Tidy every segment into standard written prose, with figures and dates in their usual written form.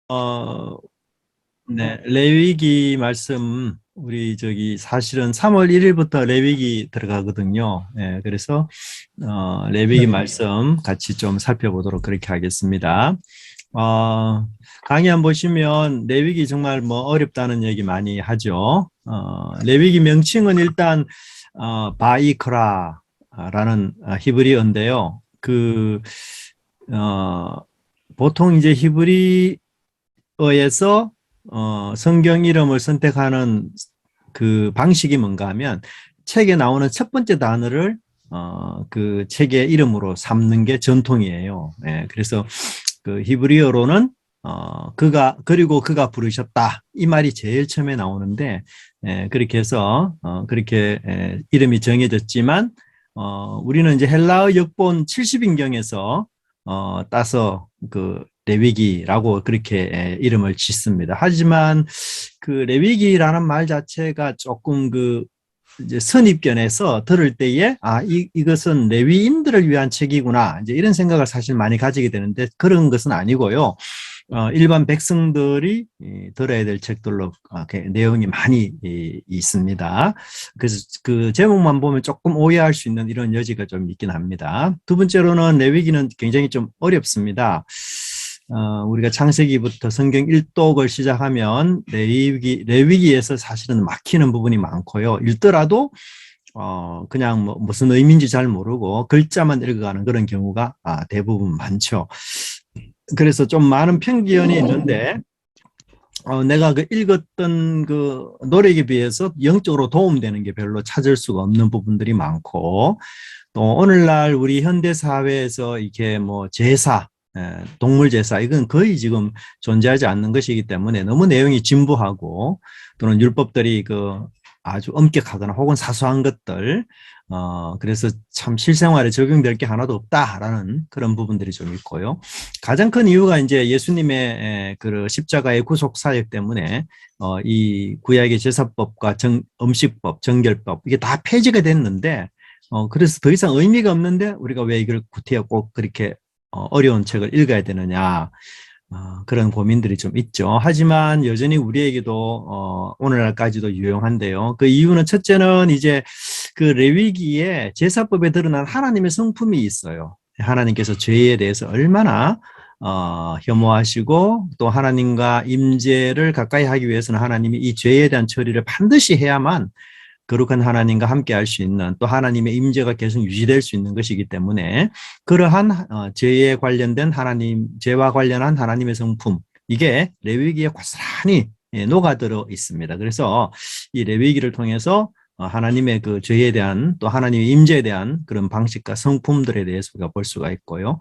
어, 네, 레위기 말씀, 우리 사실은 3월 1일부터 레위기 들어가거든요. 그래서, 레위기 네. 말씀 같이 좀 살펴보도록 그렇게 하겠습니다. 어, 강의 한번 보시면 레위기 정말 뭐 어렵다는 얘기 많이 하죠. 레위기 명칭은 일단, 바이크라라는 히브리어인데요. 어, 보통 이제 히브리어에서 성경 이름을 선택하는 그 방식이 뭔가 하면 책에 나오는 첫 번째 단어를 그 책의 이름으로 삼는 게 전통이에요. 그래서 그 히브리어로는 그리고 그가 부르셨다 이 말이 제일 처음에 나오는데 그렇게 해서 그렇게 이름이 정해졌지만 우리는 이제 헬라어 역본 70인경에서 따서 그 레위기라고 그렇게 이름을 짓습니다. 하지만 그 레위기라는 말 자체가 조금 그 이제 선입견에서 들을 때에 이것은 레위인들을 위한 책이구나 이제 이런 생각을 사실 많이 가지게 되는데 그런 것은 아니고요. 일반 백성들이 들어야 될 책들로 내용이 많이 있습니다. 그래서 그 제목만 보면 조금 오해할 수 있는 이런 여지가 좀 있긴 합니다. 두 번째로는 레위기는 굉장히 좀 어렵습니다. 우리가 창세기부터 성경 1독을 시작하면 레위기에서 사실은 막히는 부분이 많고요. 읽더라도 그냥 뭐 무슨 의미인지 잘 모르고 글자만 읽어가는 그런 경우가 대부분 많죠. 그래서 좀 많은 편견이 있는데 내가 그 읽었던 그 노력에 비해서 영적으로 도움되는 게 별로 찾을 수가 없는 부분들이 많고 또 오늘날 우리 현대 사회에서 이렇게 뭐 제사, 동물 제사 이건 거의 지금 존재하지 않는 것이기 때문에 너무 내용이 진부하고 또는 율법들이 그 아주 엄격하거나 혹은 사소한 것들 그래서 참 실생활에 적용될 게 하나도 없다라는 그런 부분들이 좀 있고요. 가장 큰 이유가 이제 예수님의 그 십자가의 구속 사역 때문에 이 구약의 제사법과 음식법, 정결법 이게 다 폐지가 됐는데 그래서 더 이상 의미가 없는데 우리가 왜 이걸 구태여 꼭 그렇게 어려운 책을 읽어야 되느냐 그런 고민들이 좀 있죠. 하지만 여전히 우리에게도 오늘날까지도 유용한데요. 그 이유는 첫째는 이제 그 레위기에 제사법에 드러난 하나님의 성품이 있어요. 하나님께서 죄에 대해서 얼마나 혐오하시고 또 하나님과 임재를 가까이 하기 위해서는 하나님이 이 죄에 대한 처리를 반드시 해야만 거룩한 하나님과 함께 할 수 있는 또 하나님의 임재가 계속 유지될 수 있는 것이기 때문에 그러한 죄에 관련된 죄와 관련한 하나님의 성품 이게 레위기에 고스란히 녹아들어 있습니다. 그래서 이 레위기를 통해서 하나님의 그 죄에 대한 또 하나님의 임재에 대한 그런 방식과 성품들에 대해서 우리가 볼 수가 있고요.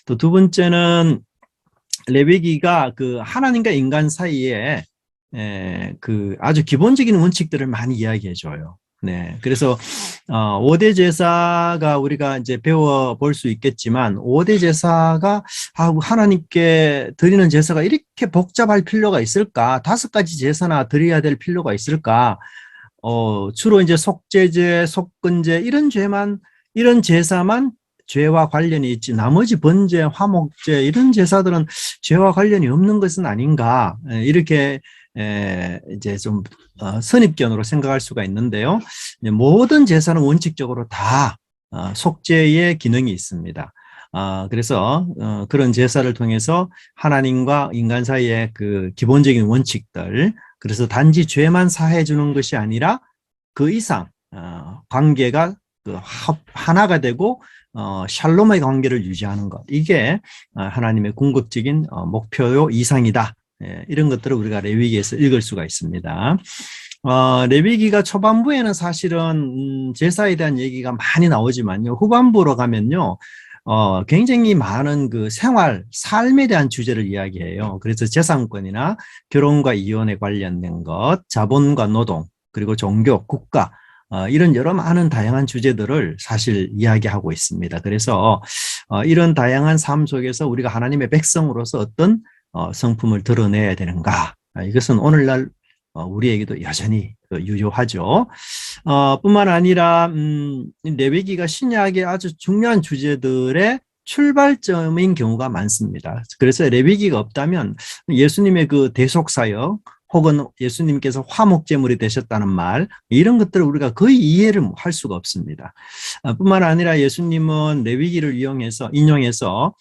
또 두 번째는 레위기가 그 하나님과 인간 사이에 그 아주 기본적인 원칙들을 많이 이야기해 줘요. 네. 그래서 5대 제사가 우리가 이제 배워 볼 수 있겠지만 5대 제사가 하나님께 드리는 제사가 이렇게 복잡할 필요가 있을까? 5가지 제사나 드려야 될 필요가 있을까? 주로 이제 속죄제, 속건제 이런 제사만 죄와 관련이 있지 나머지 번제, 화목제 이런 제사들은 죄와 관련이 없는 것은 아닌가 이렇게 이제 좀 선입견으로 생각할 수가 있는데요. 모든 제사는 원칙적으로 다 속죄의 기능이 있습니다. 그래서 그런 제사를 통해서 하나님과 인간 사이의 그 기본적인 원칙들 그래서 단지 죄만 사해 주는 것이 아니라 그 이상 관계가 그 하나가 되고 샬롬의 관계를 유지하는 것 이게 하나님의 궁극적인 목표요 이상이다. 이런 것들을 우리가 레위기에서 읽을 수가 있습니다. 레위기가 초반부에는 사실은 제사에 대한 얘기가 많이 나오지만요. 후반부로 가면요. 굉장히 많은 그 삶에 대한 주제를 이야기해요. 그래서 재산권이나 결혼과 이혼에 관련된 것, 자본과 노동, 그리고 종교, 국가, 이런 여러 많은 다양한 주제들을 사실 이야기하고 있습니다. 그래서 이런 다양한 삶 속에서 우리가 하나님의 백성으로서 어떤 성품을 드러내야 되는가? 이것은 오늘날 우리에게도 여전히 유효하죠. 뿐만 아니라 레위기가 신약의 아주 중요한 주제들의 출발점인 경우가 많습니다. 그래서 레위기가 없다면 예수님의 그 대속사역 혹은 예수님께서 화목제물이 되셨다는 말, 이런 것들을 우리가 거의 이해를 할 수가 없습니다. 뿐만 아니라 예수님은 레위기를 인용해서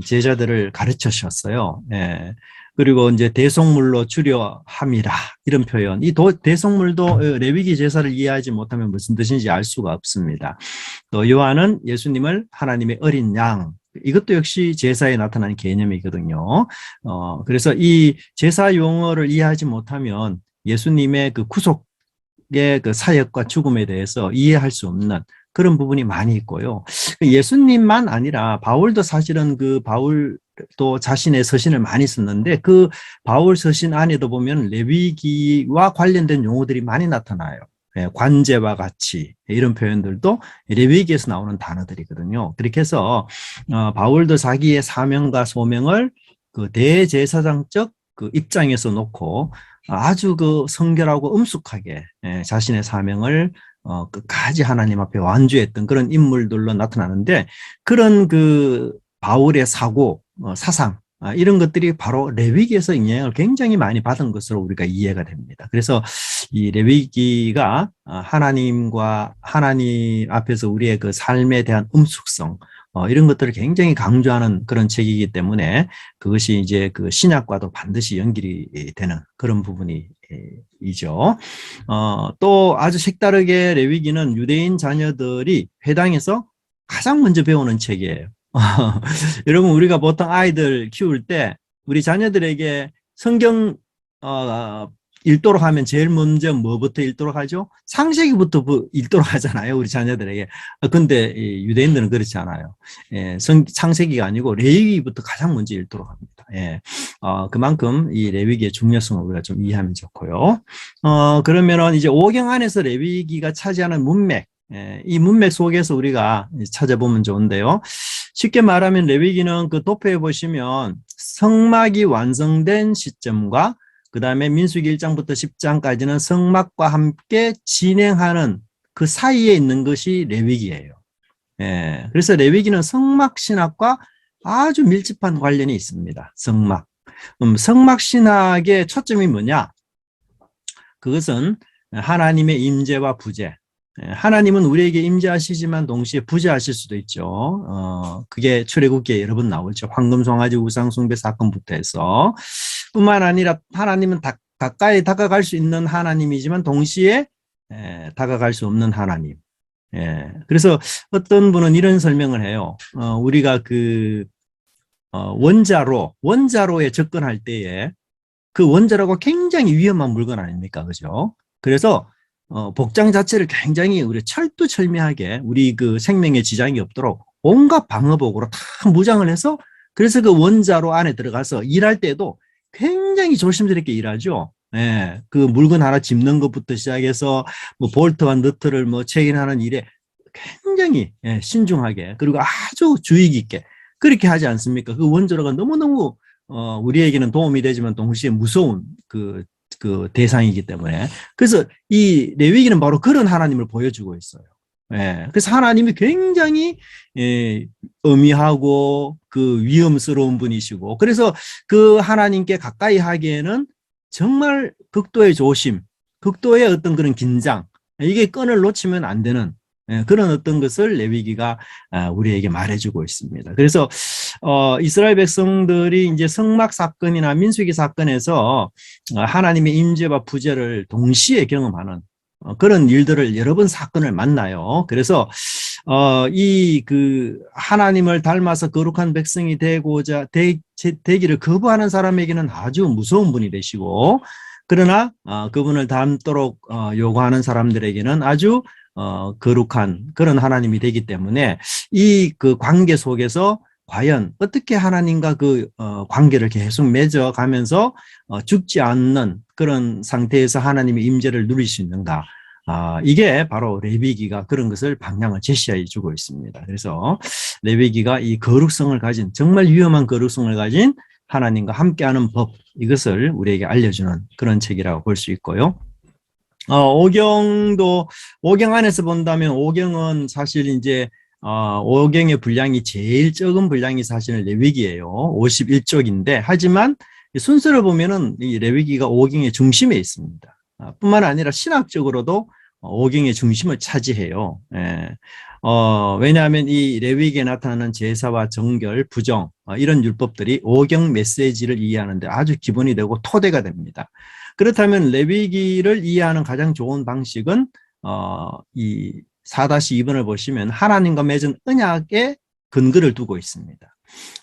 제자들을 가르쳐 주셨어요. 예. 그리고 이제 대속물로 주려 함이라, 이런 표현. 이 대속물도 레위기 제사를 이해하지 못하면 무슨 뜻인지 알 수가 없습니다. 또 요한은 예수님을 하나님의 어린 양, 이것도 역시 제사에 나타나는 개념이거든요. 그래서 이 제사 용어를 이해하지 못하면 예수님의 그 구속의 그 사역과 죽음에 대해서 이해할 수 없는 그런 부분이 많이 있고요. 예수님만 아니라 바울도 사실은 바울도 자신의 서신을 많이 썼는데 그 바울 서신 안에도 보면 레위기와 관련된 용어들이 많이 나타나요. 관제와 같이, 이런 표현들도 레위기에서 나오는 단어들이거든요. 그렇게 해서 바울도 자기의 사명과 소명을 그 대제사장적 그 입장에서 놓고 아주 그 성결하고 엄숙하게 자신의 사명을 끝까지 하나님 앞에 완주했던 그런 인물들로 나타나는데, 그런 그 바울의 사고, 사상, 이런 것들이 바로 레위기에서 영향을 굉장히 많이 받은 것으로 우리가 이해가 됩니다. 그래서 이 레위기가 하나님 앞에서 우리의 그 삶에 대한 엄숙성, 이런 것들을 굉장히 강조하는 그런 책이기 때문에 그것이 이제 그 신약과도 반드시 연결이 되는 그런 부분이죠. 또 아주 색다르게 레위기는 유대인 자녀들이 회당에서 가장 먼저 배우는 책이에요. 여러분, 우리가 보통 아이들 키울 때 우리 자녀들에게 성경 읽도록 하면 제일 먼저 뭐부터 읽도록 하죠? 창세기부터 읽도록 하잖아요, 우리 자녀들에게. 근데 유대인들은 그렇지 않아요. 창세기가 아니고 레위기부터 가장 먼저 읽도록 합니다. 그만큼 이 레위기의 중요성을 우리가 좀 이해하면 좋고요. 그러면은 이제 오경 안에서 레위기가 차지하는 문맥, 이 문맥 속에서 우리가 찾아보면 좋은데요. 쉽게 말하면 레위기는 그 도표에 보시면 성막이 완성된 시점과 그 다음에 민수기 1장부터 10장까지는 성막과 함께 진행하는 그 사이에 있는 것이 레위기예요. 그래서 레위기는 성막 신학과 아주 밀접한 관련이 있습니다. 성막. 성막 신학의 초점이 뭐냐? 그것은 하나님의 임재와 부재. 하나님은 우리에게 임재하시지만 동시에 부재하실 수도 있죠. 그게 출애굽기에 여러 번 나오죠. 황금 송아지 우상 숭배 사건부터 해서. 뿐만 아니라 하나님은 가까이 다가갈 수 있는 하나님이지만 동시에 다가갈 수 없는 하나님. 그래서 어떤 분은 이런 설명을 해요. 우리가 그 원자로에 접근할 때에 그 원자로가 굉장히 위험한 물건 아닙니까? 그죠? 그래서 복장 자체를 굉장히 우리 철두철미하게 우리 그 생명에 지장이 없도록 온갖 방어복으로 다 무장을 해서, 그래서 그 원자로 안에 들어가서 일할 때도 굉장히 조심스럽게 일하죠. 그 물건 하나 짚는 것부터 시작해서 뭐 볼트와 너트를 뭐 체인하는 일에 굉장히 신중하게, 그리고 아주 주의 깊게 그렇게 하지 않습니까? 그 원자로가 너무너무 우리에게는 도움이 되지만 동시에 무서운 그 대상이기 때문에. 그래서 이 레위기는 바로 그런 하나님을 보여주고 있어요. 그래서 하나님이 굉장히 엄의하고 그 위험스러운 분이시고, 그래서 그 하나님께 가까이 하기에는 정말 극도의 조심, 극도의 어떤 그런 긴장, 이게 끈을 놓치면 안 되는 그런 어떤 것을 레위기가 우리에게 말해주고 있습니다. 그래서 이스라엘 백성들이 이제 성막 사건이나 민수기 사건에서 하나님의 임재와 부재를 동시에 경험하는 그런 일들을 여러 번 사건을 만나요. 그래서 이 그 하나님을 닮아서 거룩한 백성이 되기를 거부하는 사람에게는 아주 무서운 분이 되시고, 그러나 그분을 닮도록 요구하는 사람들에게는 아주 거룩한 그런 하나님이 되기 때문에 이 그 관계 속에서 과연 어떻게 하나님과 그 관계를 계속 맺어가면서 죽지 않는 그런 상태에서 하나님의 임재를 누릴 수 있는가? 이게 바로 레위기가 그런 것을 방향을 제시해 주고 있습니다. 그래서 레위기가 이 거룩성을 가진, 정말 위험한 거룩성을 가진 하나님과 함께하는 법, 이것을 우리에게 알려주는 그런 책이라고 볼 수 있고요. 오경 안에서 본다면 오경은 사실 이제 오경의 분량이 제일 적은 분량이 사실은 레위기예요. 51쪽인데 하지만 순서를 보면은 이 레위기가 오경의 중심에 있습니다. 뿐만 아니라 신학적으로도 오경의 중심을 차지해요. 예. 왜냐하면 이 레위기에 나타나는 제사와 정결, 부정 이런 율법들이 오경 메시지를 이해하는데 아주 기본이 되고 토대가 됩니다. 그렇다면 레위기를 이해하는 가장 좋은 방식은 이 4-2번을 보시면 하나님과 맺은 언약에 근거를 두고 있습니다.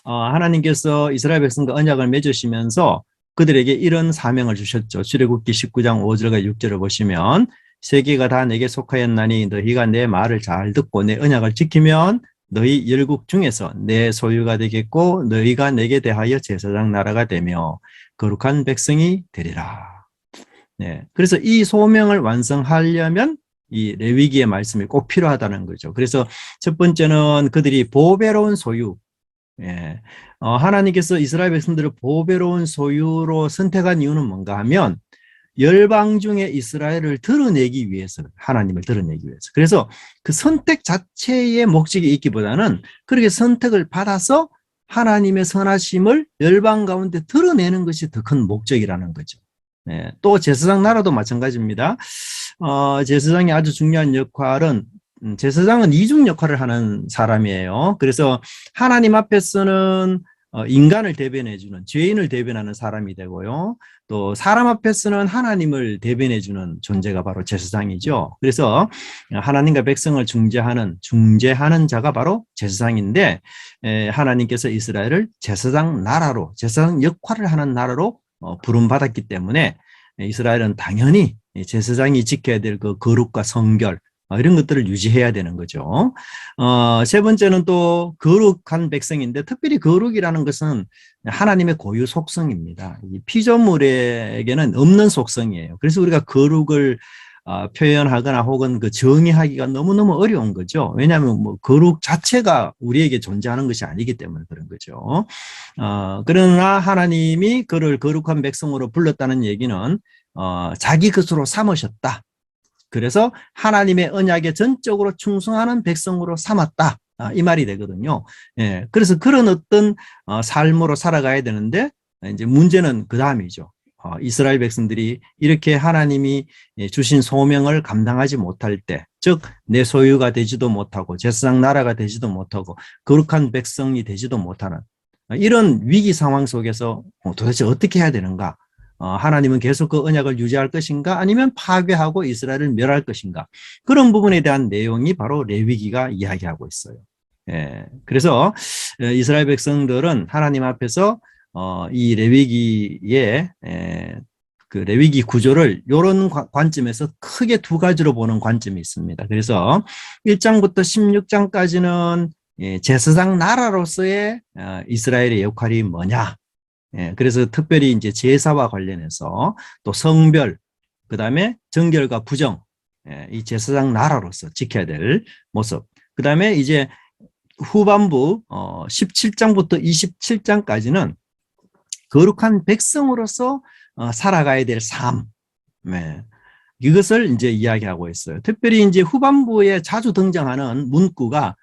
하나님께서 이스라엘 백성과 언약을 맺으시면서 그들에게 이런 사명을 주셨죠. 출애굽기 19장 5절과 6절을 보시면 세계가 다 내게 속하였나니 너희가 내 말을 잘 듣고 내 언약을 지키면 너희 열국 중에서 내 소유가 되겠고 너희가 내게 대하여 제사장 나라가 되며 거룩한 백성이 되리라. 네. 그래서 이 소명을 완성하려면 이 레위기의 말씀이 꼭 필요하다는 거죠. 그래서 첫 번째는 그들이 보배로운 소유, 예. 하나님께서 이스라엘 백성들을 보배로운 소유로 선택한 이유는 뭔가 하면 열방 중에 이스라엘을 드러내기 위해서, 하나님을 드러내기 위해서. 그래서 그 선택 자체의 목적이 있기보다는 그렇게 선택을 받아서 하나님의 선하심을 열방 가운데 드러내는 것이 더 큰 목적이라는 거죠. 네. 또 제사장 나라도 마찬가지입니다. 제사장이 아주 중요한 역할은 제사장은 이중 역할을 하는 사람이에요. 그래서 하나님 앞에서는 인간을 대변해주는 죄인을 대변하는 사람이 되고요. 또 사람 앞에서는 하나님을 대변해주는 존재가 바로 제사장이죠. 그래서 하나님과 백성을 중재하는 자가 바로 제사장인데 하나님께서 이스라엘을 제사장 나라로 제사장 역할을 하는 나라로 부름받았기 때문에 이스라엘은 당연히 제사장이 지켜야 될 그 거룩과 성결 이런 것들을 유지해야 되는 거죠. 세 번째는 또 거룩한 백성인데 특별히 거룩이라는 것은 하나님의 고유 속성입니다. 이 피조물에게는 없는 속성이에요. 그래서 우리가 거룩을 표현하거나 혹은 그 정의하기가 너무너무 어려운 거죠. 왜냐하면 뭐 거룩 자체가 우리에게 존재하는 것이 아니기 때문에 그런 거죠. 그러나 하나님이 그를 거룩한 백성으로 불렀다는 얘기는 자기 것으로 삼으셨다. 그래서 하나님의 언약에 전적으로 충성하는 백성으로 삼았다. 이 말이 되거든요. 예, 그래서 그런 어떤 삶으로 살아가야 되는데 이제 문제는 그 다음이죠. 이스라엘 백성들이 이렇게 하나님이 주신 소명을 감당하지 못할 때, 즉 내 소유가 되지도 못하고 제사장 나라가 되지도 못하고 거룩한 백성이 되지도 못하는 이런 위기 상황 속에서 도대체 어떻게 해야 되는가? 하나님은 계속 그 언약을 유지할 것인가 아니면 파괴하고 이스라엘을 멸할 것인가 그런 부분에 대한 내용이 바로 레위기가 이야기하고 있어요. 예, 그래서 이스라엘 백성들은 하나님 앞에서 이 레위기의 그 레위기 구조를 이런 관점에서 크게 두 가지로 보는 관점이 있습니다. 그래서 1장부터 16장까지는 제사장 나라로서의 이스라엘의 역할이 뭐냐? 예, 그래서 특별히 이제 제사와 관련해서 또 성별, 그 다음에 정결과 부정, 이 제사장 나라로서 지켜야 될 모습. 그 다음에 이제 후반부 17장부터 27장까지는 거룩한 백성으로서 살아가야 될 삶. 네. 이것을 이제 이야기하고 있어요. 특별히 이제 후반부에 자주 등장하는 문구가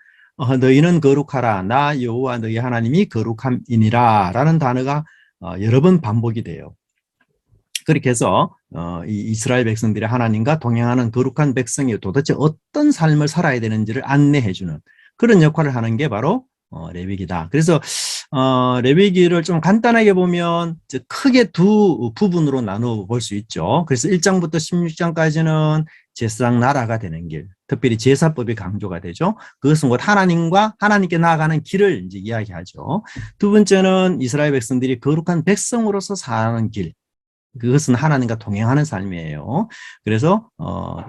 너희는 거룩하라 나 여호와 너희 하나님이 거룩함이니라 라는 단어가 여러 번 반복이 돼요. 그렇게 해서 이 이스라엘 백성들이 하나님과 동행하는 거룩한 백성이 도대체 어떤 삶을 살아야 되는지를 안내해주는 그런 역할을 하는 게 바로 레위기다. 그래서 레위기를 좀 간단하게 보면 크게 두 부분으로 나누어 볼 수 있죠. 그래서 1장부터 16장까지는 제사장 나라가 되는 길, 특별히 제사법이 강조가 되죠. 그것은 곧 하나님께 나아가는 길을 이제 이야기하죠. 두 번째는 이스라엘 백성들이 거룩한 백성으로서 사는 길, 그것은 하나님과 동행하는 삶이에요. 그래서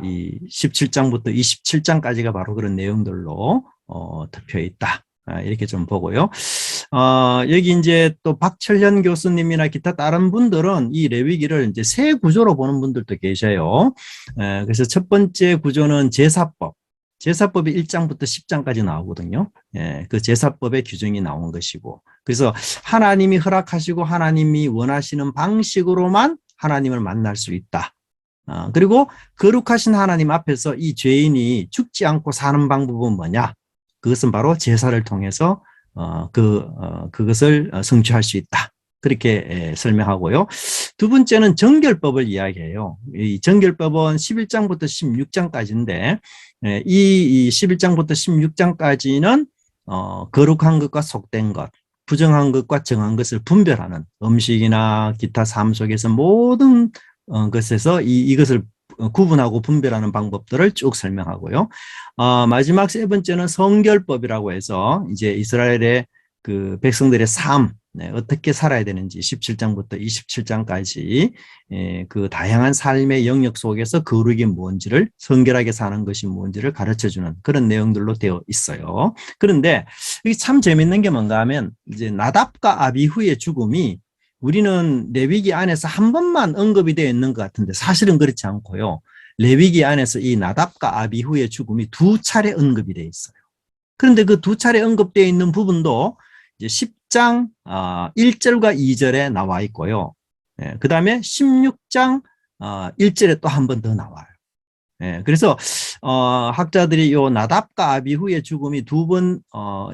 이 17장부터 27장까지가 바로 그런 내용들로 덮여 있다. 이렇게 좀 보고요. 여기 이제 또 박철현 교수님이나 기타 다른 분들은 이 레위기를 이제 세 구조로 보는 분들도 계셔요. 그래서 첫 번째 구조는 제사법. 제사법이 1장부터 10장까지 나오거든요. 그 제사법의 규정이 나온 것이고. 그래서 하나님이 허락하시고 하나님이 원하시는 방식으로만 하나님을 만날 수 있다. 그리고 거룩하신 하나님 앞에서 이 죄인이 죽지 않고 사는 방법은 뭐냐? 그것은 바로 제사를 통해서 그것을 성취할 수 있다. 그렇게 설명하고요. 두 번째는 정결법을 이야기해요. 이 정결법은 11장부터 16장까지인데 이 11장부터 16장까지는 거룩한 것과 속된 것, 부정한 것과 정한 것을 분별하는 음식이나 기타 삶 속에서 모든 것에서 이것을 구분하고 분별하는 방법들을 쭉 설명하고요. 마지막 세 번째는 성결법이라고 해서 이제 이스라엘의 그 백성들의 삶, 어떻게 살아야 되는지 17장부터 27장까지 그 다양한 삶의 영역 속에서 거룩이 뭔지를 성결하게 사는 것이 뭔지를 가르쳐주는 그런 내용들로 되어 있어요. 그런데 이게 참 재밌는 게 뭔가 하면 이제 나답과 아비후의 죽음이 우리는 레위기 안에서 한 번만 언급이 되어 있는 것 같은데 사실은 그렇지 않고요. 레위기 안에서 이 나답과 아비후의 죽음이 두 차례 언급이 되어 있어요. 그런데 그 두 차례 언급되어 있는 부분도 이제 10장 1절과 2절에 나와 있고요. 그 다음에 16장 1절에 또 한 번 더 나와요. 그래서 학자들이 요 나답과 아비후의 죽음이 두 번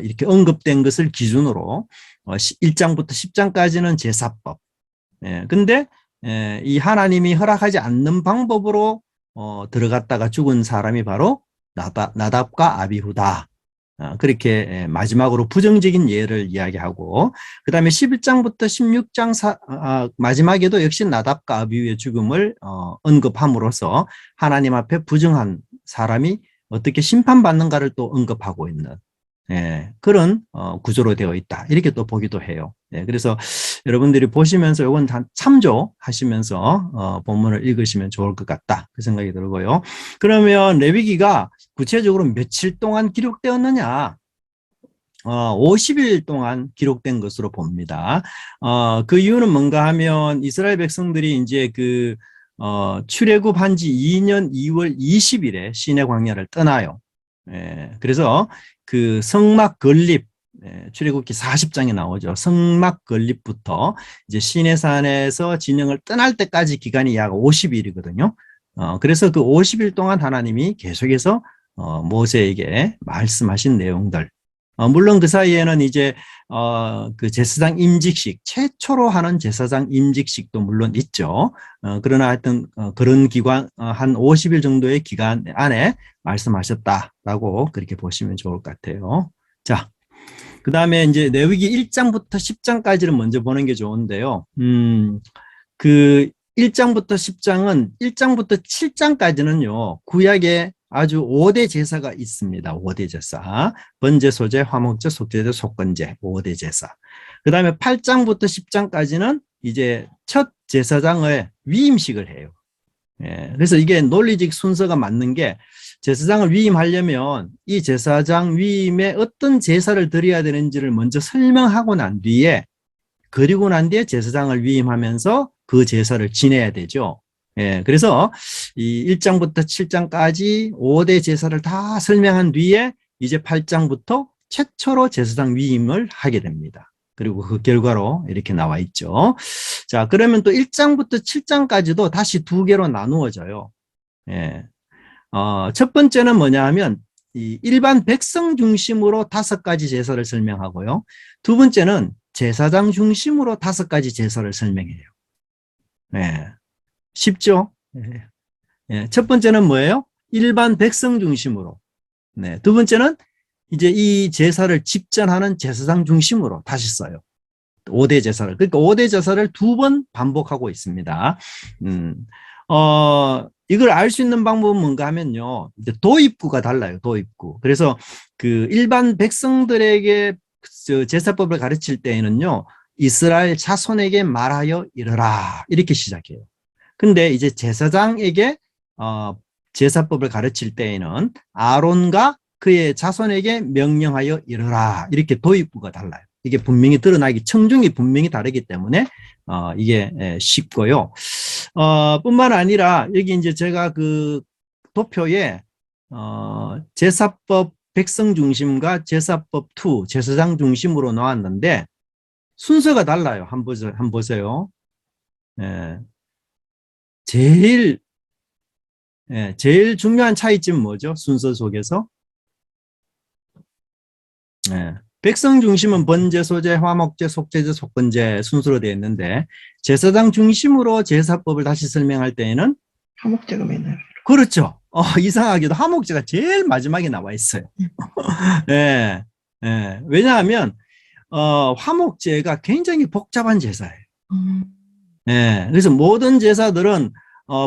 이렇게 언급된 것을 기준으로 1장부터 10장까지는 제사법. 근데 이 하나님이 허락하지 않는 방법으로 들어갔다가 죽은 사람이 바로 나답과 아비후다. 그렇게 마지막으로 부정적인 예를 이야기하고 그 다음에 11장부터 16장 마지막에도 역시 나답과 아비후의 죽음을 언급함으로써 하나님 앞에 부정한 사람이 어떻게 심판받는가를 또 언급하고 있는 그런 구조로 되어 있다. 이렇게 또 보기도 해요. 그래서 여러분들이 보시면서 이건 참조하시면서 본문을 읽으시면 좋을 것 같다. 그 생각이 들고요. 그러면 레위기가 구체적으로 며칠 동안 기록되었느냐? 50일 동안 기록된 것으로 봅니다. 그 이유는 뭔가 하면 이스라엘 백성들이 이제 출애굽한 지 2년 2월 20일에 시내 광야를 떠나요. 그래서 그 성막 건립, 출애굽기 40장에 나오죠. 성막 건립부터 이제 시내산에서 진영을 떠날 때까지 기간이 약 50일이거든요. 그래서 그 50일 동안 하나님이 계속해서 모세에게 말씀하신 내용들. 물론 그 사이에는 이제 그 제사장 임직식, 최초로 하는 제사장 임직식도 물론 있죠. 그러나 하여튼 그런 기간 한 50일 정도의 기간 안에 말씀하셨다라고 그렇게 보시면 좋을 것 같아요. 자, 그 다음에 이제 레위기 1장부터 10장까지를 먼저 보는 게 좋은데요. 그 1장부터 10장은 1장부터 7장까지는요, 구약에 아주 5대 제사가 있습니다. 5대 제사. 번제, 소제, 화목제, 속죄제, 속건제. 5대 제사. 그 다음에 8장부터 10장까지는 이제 첫 제사장의 위임식을 해요. 그래서 이게 논리적 순서가 맞는 게 제사장을 위임하려면 이 제사장 위임에 어떤 제사를 드려야 되는지를 먼저 설명하고 난 뒤에 그리고 난 뒤에 제사장을 위임하면서 그 제사를 지내야 되죠. 그래서 이 1장부터 7장까지 5대 제사를 다 설명한 뒤에 이제 8장부터 최초로 제사장 위임을 하게 됩니다. 그리고 그 결과로 이렇게 나와 있죠. 자, 그러면 또 1장부터 7장까지도 다시 두 개로 나누어져요. 첫 번째는 뭐냐 하면 이 일반 백성 중심으로 5가지 제사를 설명하고요. 두 번째는 제사장 중심으로 5가지 제사를 설명해요. 쉽죠? 첫 번째는 뭐예요? 일반 백성 중심으로. 두 번째는 이제 이 제사를 집전하는 제사장 중심으로 다시 써요. 5대 제사를. 그러니까 5대 제사를 2번 반복하고 있습니다. 이걸 알 수 있는 방법은 뭔가 하면요. 이제 도입구가 달라요. 도입구. 그래서 그 일반 백성들에게 제사법을 가르칠 때에는요. 이스라엘 자손에게 말하여 이르라. 이렇게 시작해요. 근데 이제 제사장에게 제사법을 가르칠 때에는 아론과 그의 자손에게 명령하여 이르라. 이렇게 도입구가 달라요. 이게 분명히 드러나기, 청중이 분명히 다르기 때문에 이게 쉽고요. 뿐만 아니라 여기 이제 제가 그 도표에 제사법 백성 중심과 제사법 2 제사장 중심으로 나왔는데 순서가 달라요. 한번 보세요. 제일 제일 중요한 차이점은 뭐죠? 순서 속에서 예. 백성 중심은 번제, 소제, 화목제, 속제제, 속건제 순서로 되어 있는데 제사장 중심으로 제사법을 다시 설명할 때에는 화목제가 맨날. 그렇죠. 이상하게도 화목제가 제일 마지막에 나와 있어요. 예, 예. 왜냐하면 화목제가 굉장히 복잡한 제사예요. 예. 그래서 모든 제사들은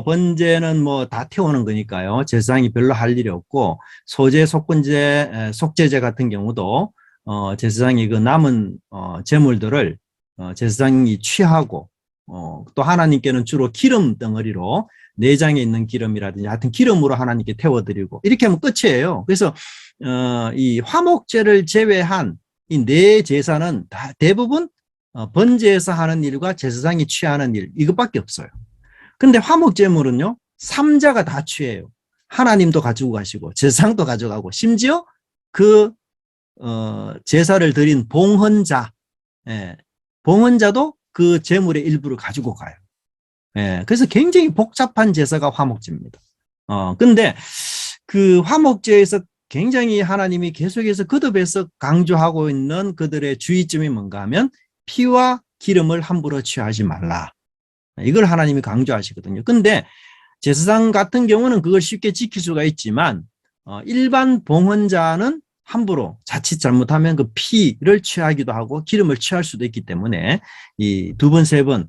번제는 뭐 다 태우는 거니까요. 제사장이 별로 할 일이 없고 소제, 속건제, 속제제 같은 경우도 제사장이 그 남은 제물들을 제사장이 취하고 또 하나님께는 주로 기름 덩어리로 내장에 있는 기름이라든지 하여튼 기름으로 하나님께 태워드리고 이렇게 하면 끝이에요. 그래서 이 화목제를 제외한 이 네 제사는 다 대부분 번제에서 하는 일과 제사장이 취하는 일 이것밖에 없어요. 근데 화목제물은요, 삼자가 다 취해요. 하나님도 가지고 가시고 제사장도 가져가고 심지어 그 제사를 드린 봉헌자, 예, 봉헌자도 그 제물의 일부를 가지고 가요. 예, 그래서 굉장히 복잡한 제사가 화목제입니다. 근데 그 화목제에서 굉장히 하나님이 계속해서 거듭해서 강조하고 있는 그들의 주의점이 뭔가 하면 피와 기름을 함부로 취하지 말라. 이걸 하나님이 강조하시거든요. 근데 제사장 같은 경우는 그걸 쉽게 지킬 수가 있지만 일반 봉헌자는 함부로 자칫 잘못하면 그 피를 취하기도 하고 기름을 취할 수도 있기 때문에 이 두 번, 세 번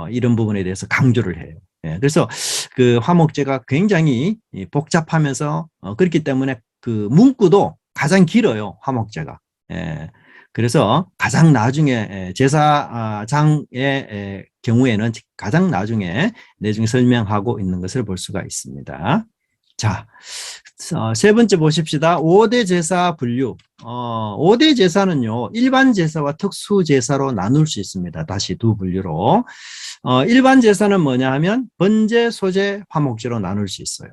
이런 부분에 대해서 강조를 해요. 예, 그래서 그 화목제가 굉장히 복잡하면서 그렇기 때문에 그 문구도 가장 길어요. 화목제가. 예, 그래서 가장 나중에 제사장의 경우에는 가장 나중에 내중에 설명하고 있는 것을 볼 수가 있습니다. 자, 세 번째 보십시다. 5대 제사 분류. 5대 제사는요, 일반 제사와 특수 제사로 나눌 수 있습니다. 다시 두 분류로. 일반 제사는 뭐냐 하면 번제, 소제, 화목제로 나눌 수 있어요.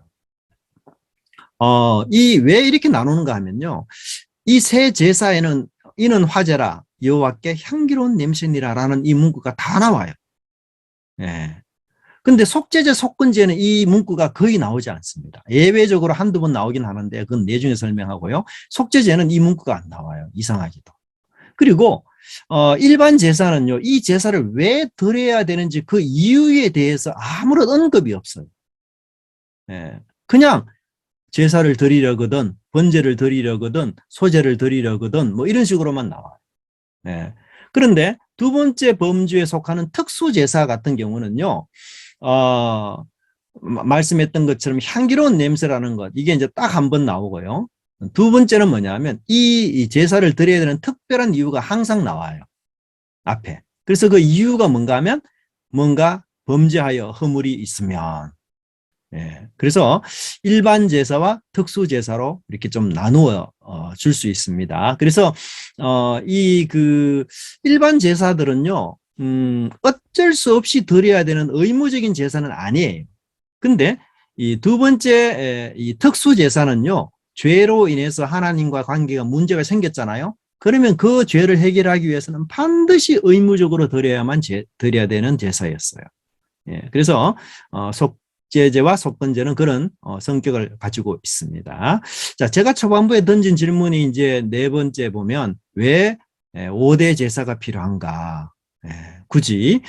왜 이렇게 나누는가 하면요. 이 세 제사에는 이는 화제라 여호와께 향기로운 냄새니라라는 이 문구가 다 나와요. 예. 근데 속죄제, 속건제는 이 문구가 거의 나오지 않습니다. 예외적으로 한두 번 나오긴 하는데 그건 내중에 설명하고요. 속죄제는 이 문구가 안 나와요. 이상하게도. 그리고 일반 제사는요. 이 제사를 왜 드려야 되는지 그 이유에 대해서 아무런 언급이 없어요. 예. 그냥 제사를 드리려거든, 번제를 드리려거든, 소제를 드리려거든 뭐 이런 식으로만 나와요. 예. 그런데 두 번째 범주에 속하는 특수제사 같은 경우는요. 말씀했던 것처럼 향기로운 냄새라는 것, 이게 이제 딱 한 번 나오고요. 두 번째는 뭐냐면 이 제사를 드려야 되는 특별한 이유가 항상 나와요. 앞에. 그래서 그 이유가 뭔가 하면 뭔가 범죄하여 허물이 있으면. 예. 그래서 일반 제사와 특수 제사로 이렇게 좀 나누어 줄 수 있습니다. 그래서 이 그 일반 제사들은요. 어쩔 수 없이 드려야 되는 의무적인 제사는 아니에요. 근데 이 두 번째 이 특수 제사는요. 죄로 인해서 하나님과 관계가 문제가 생겼잖아요. 그러면 그 죄를 해결하기 위해서는 반드시 의무적으로 드려야 되는 제사였어요. 예. 그래서 속죄제와 속건제는 그런 성격을 가지고 있습니다. 자, 제가 초반부에 던진 질문이 이제 네 번째 보면 왜 5대 제사가 필요한가? 굳이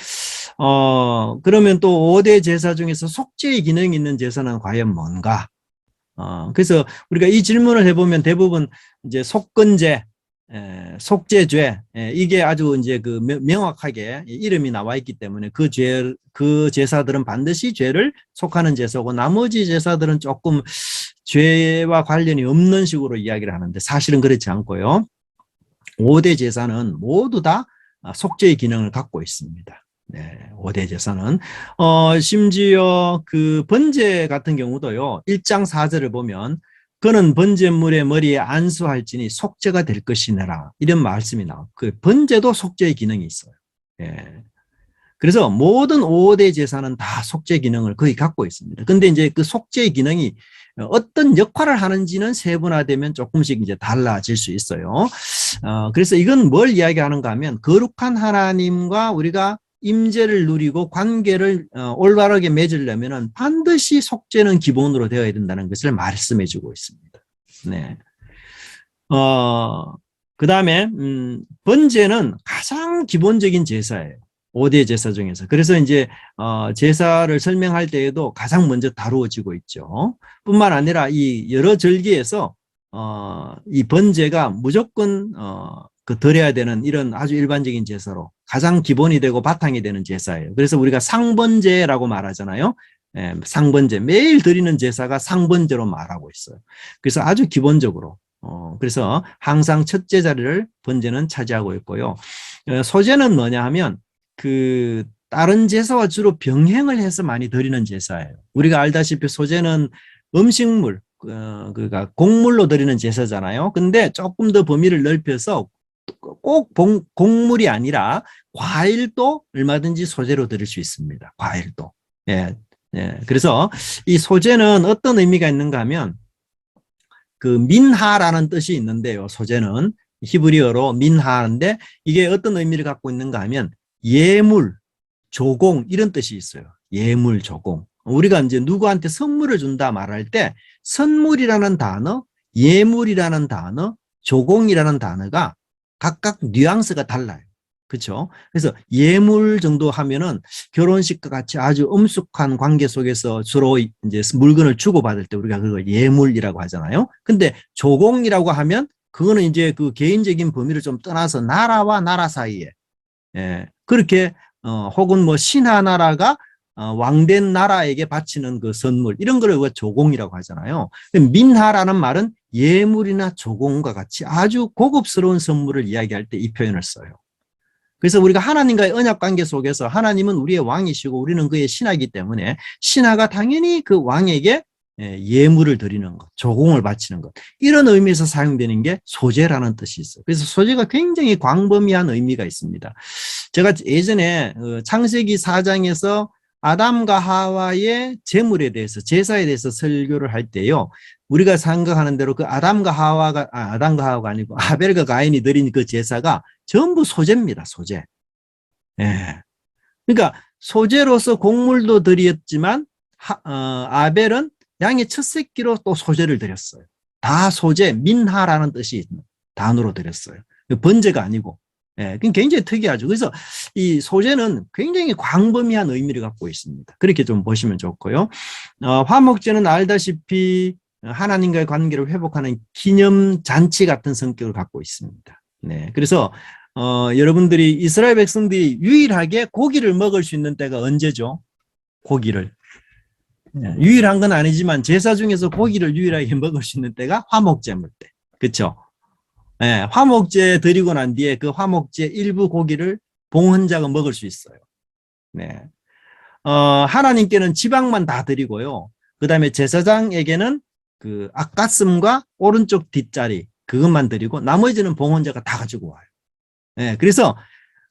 그러면 또 5대 제사 중에서 속죄의 기능이 있는 제사는 과연 뭔가? 그래서 우리가 이 질문을 해보면 대부분 이제 속건제, 속죄죄, 이게 아주 이제 그 명확하게 이름이 나와 있기 때문에 그 제사들은 반드시 죄를 속하는 제사고 나머지 제사들은 조금 죄와 관련이 없는 식으로 이야기를 하는데 사실은 그렇지 않고요. 5대 제사는 모두 다 속죄의 기능을 갖고 있습니다. 네, 5대 제사는 심지어 그 번제 같은 경우도요. 1장 4절을 보면 그는 번제물의 머리에 안수할지니 속죄가 될 것이니라 이런 말씀이 나와요. 그 번제도 속죄의 기능이 있어요. 예. 그래서 모든 5대 제사는 다 속죄 기능을 거의 갖고 있습니다. 근데 이제 그 속죄의 기능이 어떤 역할을 하는지는 세분화되면 조금씩 이제 달라질 수 있어요. 그래서 이건 뭘 이야기하는가 하면 거룩한 하나님과 우리가 임재를 누리고 관계를 올바르게 맺으려면 반드시 속죄는 기본으로 되어야 된다는 것을 말씀해 주고 있습니다. 네. 그다음에 번제는 가장 기본적인 제사예요. 5대 제사 중에서. 그래서 이제 제사를 설명할 때에도 가장 먼저 다루어지고 있죠. 뿐만 아니라 이 여러 절기에서 이 번제가 무조건 그 드려야 되는 이런 아주 일반적인 제사로 가장 기본이 되고 바탕이 되는 제사예요. 그래서 우리가 상번제라고 말하잖아요. 예, 상번제. 매일 드리는 제사가 상번제로 말하고 있어요. 그래서 아주 기본적으로 그래서 항상 첫째 자리를 번제는 차지하고 있고요. 소제는 뭐냐 하면 그 다른 제사와 주로 병행을 해서 많이 드리는 제사예요. 우리가 알다시피 소제는 음식물, 그러니까 곡물로 드리는 제사잖아요. 근데 조금 더 범위를 넓혀서 꼭 곡물이 아니라 과일도 얼마든지 소제로 드릴 수 있습니다. 과일도. 예, 예. 그래서 이 소제는 어떤 의미가 있는가 하면 그 민하라는 뜻이 있는데요. 소제는 히브리어로 민하인데 이게 어떤 의미를 갖고 있는가 하면 예물, 조공 이런 뜻이 있어요. 예물, 조공. 우리가 이제 누구한테 선물을 준다 말할 때 선물이라는 단어, 예물이라는 단어, 조공이라는 단어가 각각 뉘앙스가 달라요. 그렇죠? 그래서 예물 정도 하면은 결혼식과 같이 아주 엄숙한 관계 속에서 주로 이제 물건을 주고받을 때 우리가 그걸 예물이라고 하잖아요. 근데 조공이라고 하면 그거는 이제 그 개인적인 범위를 좀 떠나서 나라와 나라 사이에 그렇게 혹은 뭐 신하 나라가 왕된 나라에게 바치는 그 선물 이런 걸 우리가 조공이라고 하잖아요. 민하라는 말은 예물이나 조공과 같이 아주 고급스러운 선물을 이야기할 때 이 표현을 써요. 그래서 우리가 하나님과의 언약 관계 속에서 하나님은 우리의 왕이시고 우리는 그의 신하이기 때문에 신하가 당연히 그 왕에게 예물을 드리는 것, 조공을 바치는 것 이런 의미에서 사용되는 게 소제라는 뜻이 있어요. 그래서 소제가 굉장히 광범위한 의미가 있습니다. 제가 예전에 창세기 4장에서 아담과 하와의 제물에 대해서 제사에 대해서 설교를 할 때요. 우리가 생각하는 대로 그 아담과 하와가 아니고 아벨과 가인이 드린 그 제사가 전부 소제입니다. 소제. 예. 그러니까 소제로서 곡물도 드렸지만 아벨은 양의 첫 새끼로 또 소제를 드렸어요. 다 소제, 민하라는 뜻이 있는 단어로 드렸어요. 번제가 아니고. 예, 굉장히 특이하죠. 그래서 이 소제는 굉장히 광범위한 의미를 갖고 있습니다. 그렇게 좀 보시면 좋고요. 화목제는 알다시피 하나님과의 관계를 회복하는 기념잔치 같은 성격을 갖고 있습니다. 네, 그래서 여러분들이 이스라엘 백성들이 유일하게 고기를 먹을 수 있는 때가 언제죠? 고기를. 네, 유일한 건 아니지만 제사 중에서 고기를 유일하게 먹을 수 있는 때가 화목제물 때. 그렇죠? 네, 화목제 드리고 난 뒤에 그 화목제 일부 고기를 봉헌자가 먹을 수 있어요. 네. 하나님께는 지방만 다 드리고요. 그 다음에 제사장에게는 그 앞가슴과 오른쪽 뒷자리 그것만 드리고 나머지는 봉헌자가 다 가지고 와요. 네, 그래서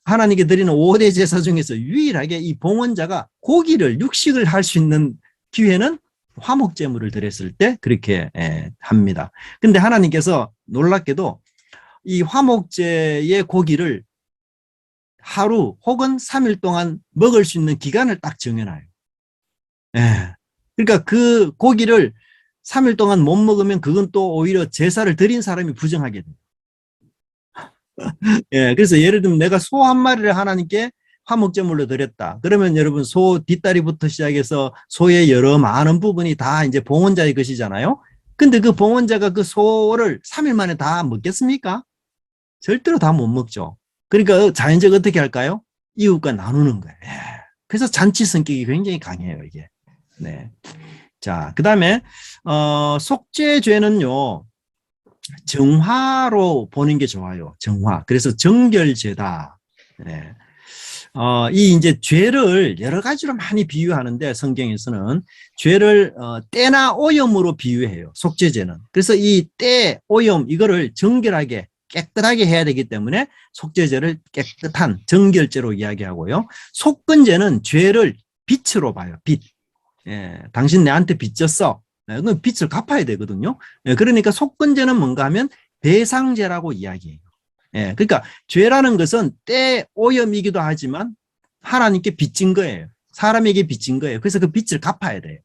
하나님께 드리는 5대 제사 중에서 유일하게 이 봉헌자가 고기를 육식을 할 수 있는 기회는 화목제물을 드렸을 때 그렇게 합니다. 근데 하나님께서 놀랍게도 이 화목제의 고기를 하루 혹은 3일 동안 먹을 수 있는 기간을 딱 정해놔요. 예. 그러니까 그 고기를 3일 동안 못 먹으면 그건 또 오히려 제사를 드린 사람이 부정하게 돼요. 예. 그래서 예를 들면 내가 소 한 마리를 하나님께 화목제물로 드렸다. 그러면 여러분 소 뒷다리부터 시작해서 소의 여러 많은 부분이 다 이제 봉헌자의 것이잖아요. 근데 그 봉헌자가 그 소를 3일 만에 다 먹겠습니까? 절대로 다 못 먹죠. 그러니까 자연적 어떻게 할까요? 이웃과 나누는 거예요. 그래서 잔치 성격이 굉장히 강해요, 이게. 네. 자, 그 다음에, 속죄죄는요, 정화로 보는 게 좋아요. 정화. 그래서 정결죄다. 네. 이 이제 죄를 여러 가지로 많이 비유하는데 성경에서는 죄를 때나 오염으로 비유해요. 속죄죄는. 그래서 이 때, 오염 이거를 정결하게 깨끗하게 해야 되기 때문에 속죄죄를 깨끗한 정결죄로 이야기하고요. 속건죄는 죄를 빚으로 봐요. 빚. 예, 당신 내한테 빚졌어. 그 빚을 갚아야 되거든요. 예, 그러니까 속건죄는 뭔가 하면 배상죄라고 이야기해요. 예, 그러니까 죄라는 것은 때 오염이기도 하지만 하나님께 빚진 거예요. 사람에게 빚진 거예요. 그래서 그 빚을 갚아야 돼요.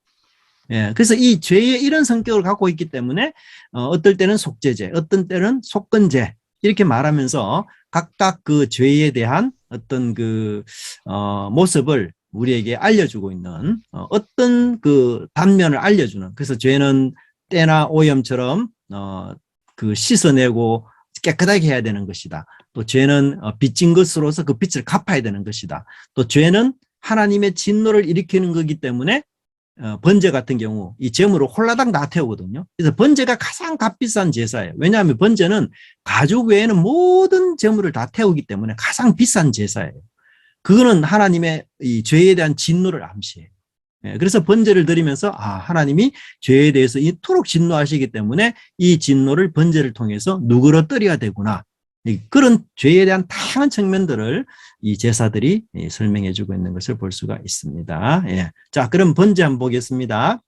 예, 그래서 이 죄의 이런 성격을 갖고 있기 때문에 어떨 때는 속죄죄, 어떤 때는 속건죄 이렇게 말하면서 각각 그 죄에 대한 어떤 모습을 우리에게 알려주고 있는 어떤 그 단면을 알려주는, 그래서 죄는 때나 오염처럼 씻어내고 깨끗하게 해야 되는 것이다. 또 죄는 빚진 것으로서 그 빚을 갚아야 되는 것이다. 또 죄는 하나님의 진노를 일으키는 거기 때문에 번제 같은 경우 이 제물을 홀라당 다 태우거든요. 그래서 번제가 가장 값비싼 제사예요. 왜냐하면 번제는 가죽 외에는 모든 제물을 다 태우기 때문에 가장 비싼 제사예요. 그거는 하나님의 이 죄에 대한 진노를 암시해요. 그래서 번제를 드리면서 하나님이 죄에 대해서 이토록 진노하시기 때문에 이 진노를 번제를 통해서 누그러뜨려야 되구나. 그런 죄에 대한 다양한 측면들을 이 제사들이 설명해 주고 있는 것을 볼 수가 있습니다. 예. 자, 그럼 번제 한번 보겠습니다.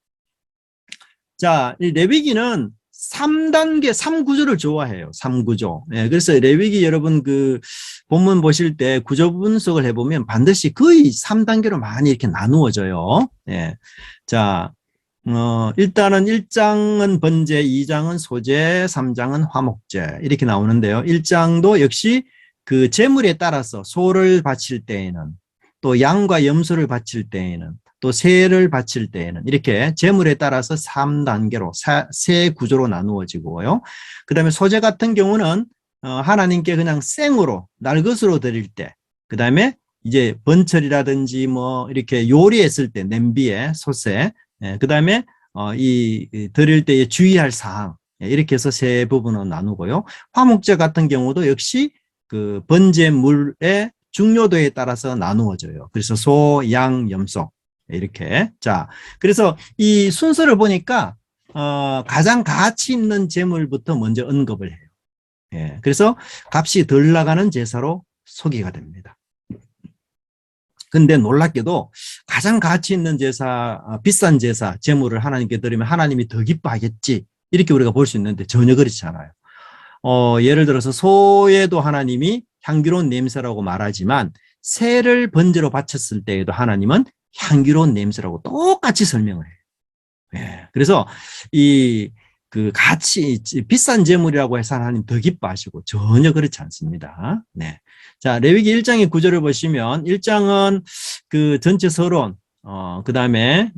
자, 이 레위기는 3단계, 3구조를 좋아해요. 3구조. 예, 그래서 레위기 여러분 본문 보실 때 구조 분석을 해보면 반드시 거의 3단계로 많이 이렇게 나누어져요. 예. 자, 일단은 1장은 번제, 2장은 소제, 3장은 화목제 이렇게 나오는데요. 1장도 역시 그 제물에 따라서 소를 바칠 때에는, 또 양과 염소를 바칠 때에는, 또 새를 바칠 때에는 이렇게 제물에 따라서 3단계로 세 구조로 나누어지고요. 그 다음에 소제 같은 경우는 하나님께 그냥 생으로 날것으로 드릴 때, 그 다음에 이제 번철이라든지 뭐 이렇게 요리했을 때 냄비에 솥에, 그 다음에 드릴 때에 주의할 사항, 이렇게 해서 세 부분으로 나누고요. 화목제 같은 경우도 역시 그 번제물의 중요도에 따라서 나누어져요. 그래서 소, 양, 염소 이렇게. 자, 그래서 이 순서를 보니까 가장 가치 있는 제물부터 먼저 언급을 해요. 예, 그래서 값이 덜 나가는 제사로 소개가 됩니다. 근데 놀랍게도 가장 가치 있는 제사, 비싼 제사, 제물을 하나님께 드리면 하나님이 더 기뻐하겠지, 이렇게 우리가 볼 수 있는데 전혀 그렇지 않아요. 예를 들어서 소에도 하나님이 향기로운 냄새라고 말하지만 새를 번제로 바쳤을 때에도 하나님은 향기로운 냄새라고 똑같이 설명을 해요. 예, 그래서 가치, 비싼 제물이라고 해서 하나님 더 기뻐하시고 전혀 그렇지 않습니다. 네. 자, 레위기 1장의 구조를 보시면 1장은 그 전체 서론, 그 다음에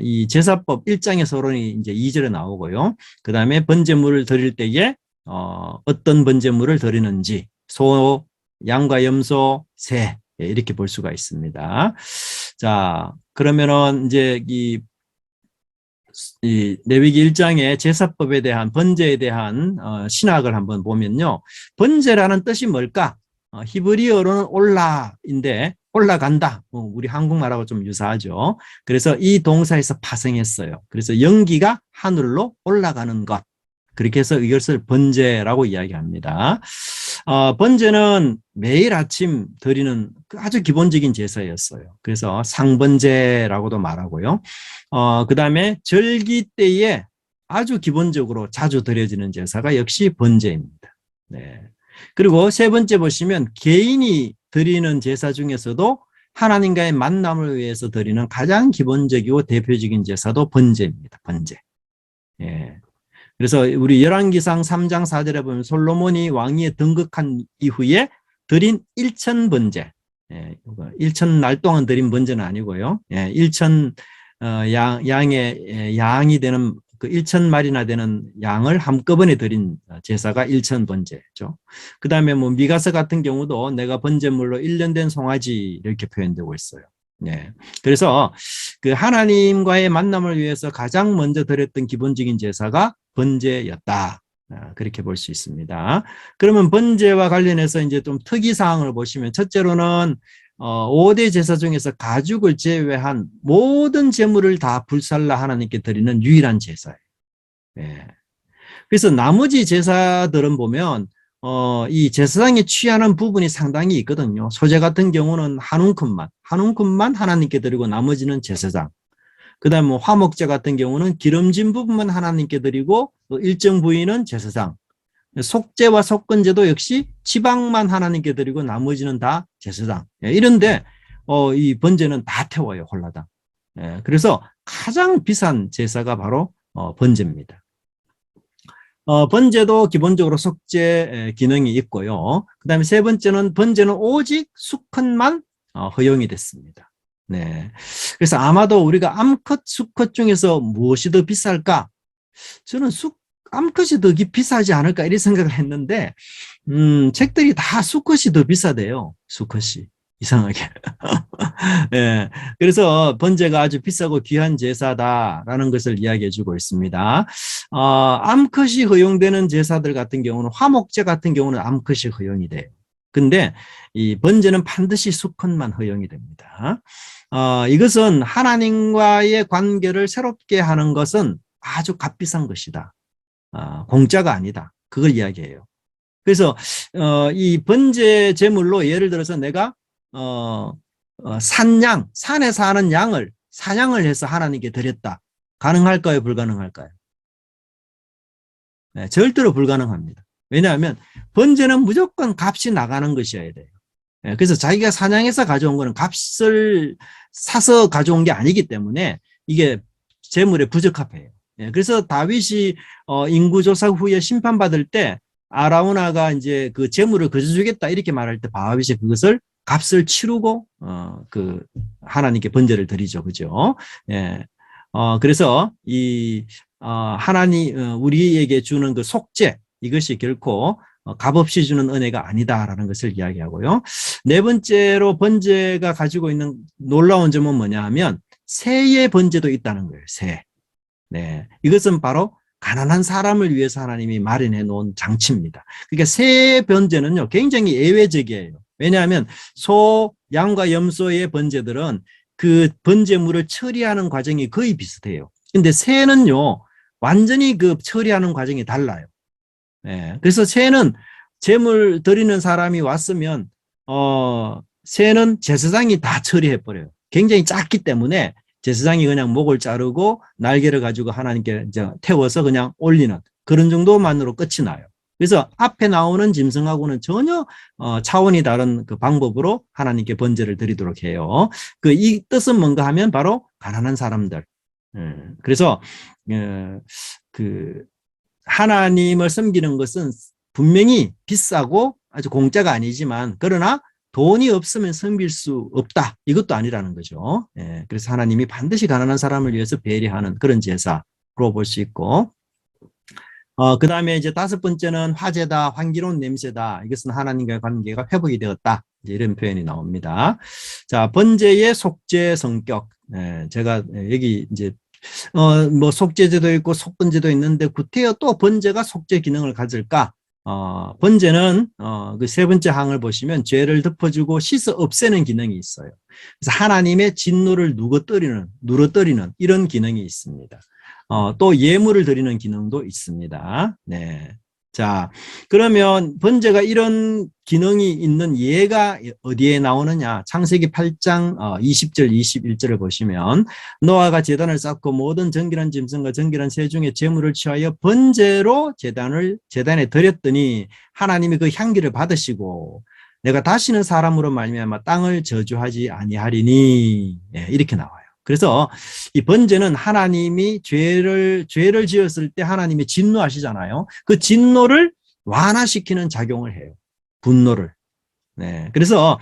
이 제사법 1장의 서론이 이제 2절에 나오고요. 그 다음에 번제물을 드릴 때에 어떤 번제물을 드리는지, 소, 양과 염소, 새, 이렇게 볼 수가 있습니다. 자, 그러면은 이제 이 레위기 1장의 제사법에 대한, 번제에 대한 신학을 한번 보면요. 번제라는 뜻이 뭘까? 히브리어로는 올라인데 올라간다. 우리 한국말하고 좀 유사하죠. 그래서 이 동사에서 파생했어요. 그래서 연기가 하늘로 올라가는 것. 그렇게 해서 이것을 번제라고 이야기합니다. 번제는 매일 아침 드리는 아주 기본적인 제사였어요. 그래서 상번제라고도 말하고요. 그 다음에 절기 때에 아주 기본적으로 자주 드려지는 제사가 역시 번제입니다. 네. 그리고 세 번째 보시면 개인이 드리는 제사 중에서도 하나님과의 만남을 위해서 드리는 가장 기본적이고 대표적인 제사도 번제입니다. 번제. 예. 그래서 우리 열왕기상 3장 4절에 보면 솔로몬이 왕위에 등극한 이후에 드린 일천 번제, 1천 날 동안 드린 번제는 아니고요. 1천 양이 되는 그 1천 마리나 되는 양을 한꺼번에 드린 제사가 1천 번제죠. 그 다음에 뭐 미가서 같은 경우도 내가 번제물로 1년 된 송아지 이렇게 표현되고 있어요. 네. 그래서 그 하나님과의 만남을 위해서 가장 먼저 드렸던 기본적인 제사가 번제였다. 그렇게 볼 수 있습니다. 그러면 번제와 관련해서 이제 좀 특이사항을 보시면, 첫째로는 5대 제사 중에서 가죽을 제외한 모든 제물을 다 불살라 하나님께 드리는 유일한 제사예요. 네. 그래서 나머지 제사들은 보면 이 제사장이 취하는 부분이 상당히 있거든요. 소제 같은 경우는 한 움큼만 하나님께 드리고 나머지는 제사장. 그 다음에 뭐 화목제 같은 경우는 기름진 부분만 하나님께 드리고 또 일정 부위는 제사장. 속죄와 속건제도 역시 지방만 하나님께 드리고 나머지는 다 제사장. 이런데 이 번제는 다 태워요, 홀라당. 그래서 가장 비싼 제사가 바로 번제입니다. 번제도 기본적으로 속죄 기능이 있고요. 그 다음에 세 번째는 번제는 오직 수컷만 허용이 됐습니다. 네. 그래서 아마도 우리가 암컷, 수컷 중에서 무엇이 더 비쌀까? 저는 암컷이 더 비싸지 않을까 이런 생각을 했는데, 책들이 다 수컷이 더 비싸대요. 수컷이. 이상하게. 예. 그래서 번제가 아주 비싸고 귀한 제사다라는 것을 이야기해 주고 있습니다. 암컷이 허용되는 제사들 같은 경우는 화목제 같은 경우는 암컷이 허용이 돼요. 근데 이 번제는 반드시 수컷만 허용이 됩니다. 이것은 하나님과의 관계를 새롭게 하는 것은 아주 값비싼 것이다. 공짜가 아니다. 그걸 이야기해요. 그래서 이 번제 제물로 예를 들어서 내가 산에 사는 양을 사냥을 해서 하나님께 드렸다. 가능할까요? 불가능할까요? 네, 절대로 불가능합니다. 왜냐하면 번제는 무조건 값이 나가는 것이어야 돼요. 네, 그래서 자기가 사냥해서 가져온 거는 값을 사서 가져온 게 아니기 때문에 이게 제물에 부적합해요. 네, 그래서 다윗이 인구조사 후에 심판받을 때 아라우나가 이제 그 제물을 거저주겠다 이렇게 말할 때 다윗이 그것을 값을 치르고 그 하나님께 번제를 드리죠, 그죠? 예. 그래서 이 하나님 우리에게 주는 그 속죄 이것이 결코 값없이 주는 은혜가 아니다라는 것을 이야기하고요. 네 번째로 번제가 가지고 있는 놀라운 점은 뭐냐 하면 새의 번제도 있다는 거예요. 새. 네, 이것은 바로 가난한 사람을 위해서 하나님이 마련해 놓은 장치입니다. 그러니까 새 번제는요 굉장히 예외적이에요. 왜냐하면 소, 양과 염소의 번제들은 그 번제물을 처리하는 과정이 거의 비슷해요. 근데 새는요 완전히 그 처리하는 과정이 달라요. 예, 그래서 새는 제물 드리는 사람이 왔으면 새는 제사장이 다 처리해 버려요. 굉장히 작기 때문에 제사장이 그냥 목을 자르고 날개를 가지고 하나님께 태워서 그냥 올리는 그런 정도만으로 끝이 나요. 그래서 앞에 나오는 짐승하고는 전혀 차원이 다른 그 방법으로 하나님께 번제를 드리도록 해요. 이 뜻은 뭔가 하면 바로 가난한 사람들. 그래서 그 하나님을 섬기는 것은 분명히 비싸고 아주 공짜가 아니지만 그러나 돈이 없으면 섬길 수 없다. 이것도 아니라는 거죠. 예, 그래서 하나님이 반드시 가난한 사람을 위해서 배려하는 그런 제사로 볼 수 있고, 그 다음에 이제 다섯 번째는 화제다, 향기로운 냄새다. 이것은 하나님과의 관계가 회복이 되었다. 이제 이런 표현이 나옵니다. 자, 번제의 속죄 성격. 예, 제가 여기 이제 뭐 속죄제도 있고 속번제도 있는데 구태여 또 번제가 속죄 기능을 가질까? 번제는 그 세 번째 항을 보시면 죄를 덮어주고 씻어 없애는 기능이 있어요. 그래서 하나님의 진노를 누러뜨리는 이런 기능이 있습니다. 또 예물을 드리는 기능도 있습니다. 네. 자, 그러면 번제가 이런 기능이 있는 예가 어디에 나오느냐? 창세기 8장 20절, 21절을 보시면 노아가 제단을 쌓고 모든 정결한 짐승과 정결한 새 중에 제물을 취하여 번제로 제단에 드렸더니 하나님이 그 향기를 받으시고 내가 다시는 사람으로 말미암아 땅을 저주하지 아니하리니. 네, 이렇게 나와요. 그래서 이 번제는 하나님이 죄를 지었을 때 하나님이 진노하시잖아요. 그 진노를 완화시키는 작용을 해요. 분노를. 네. 그래서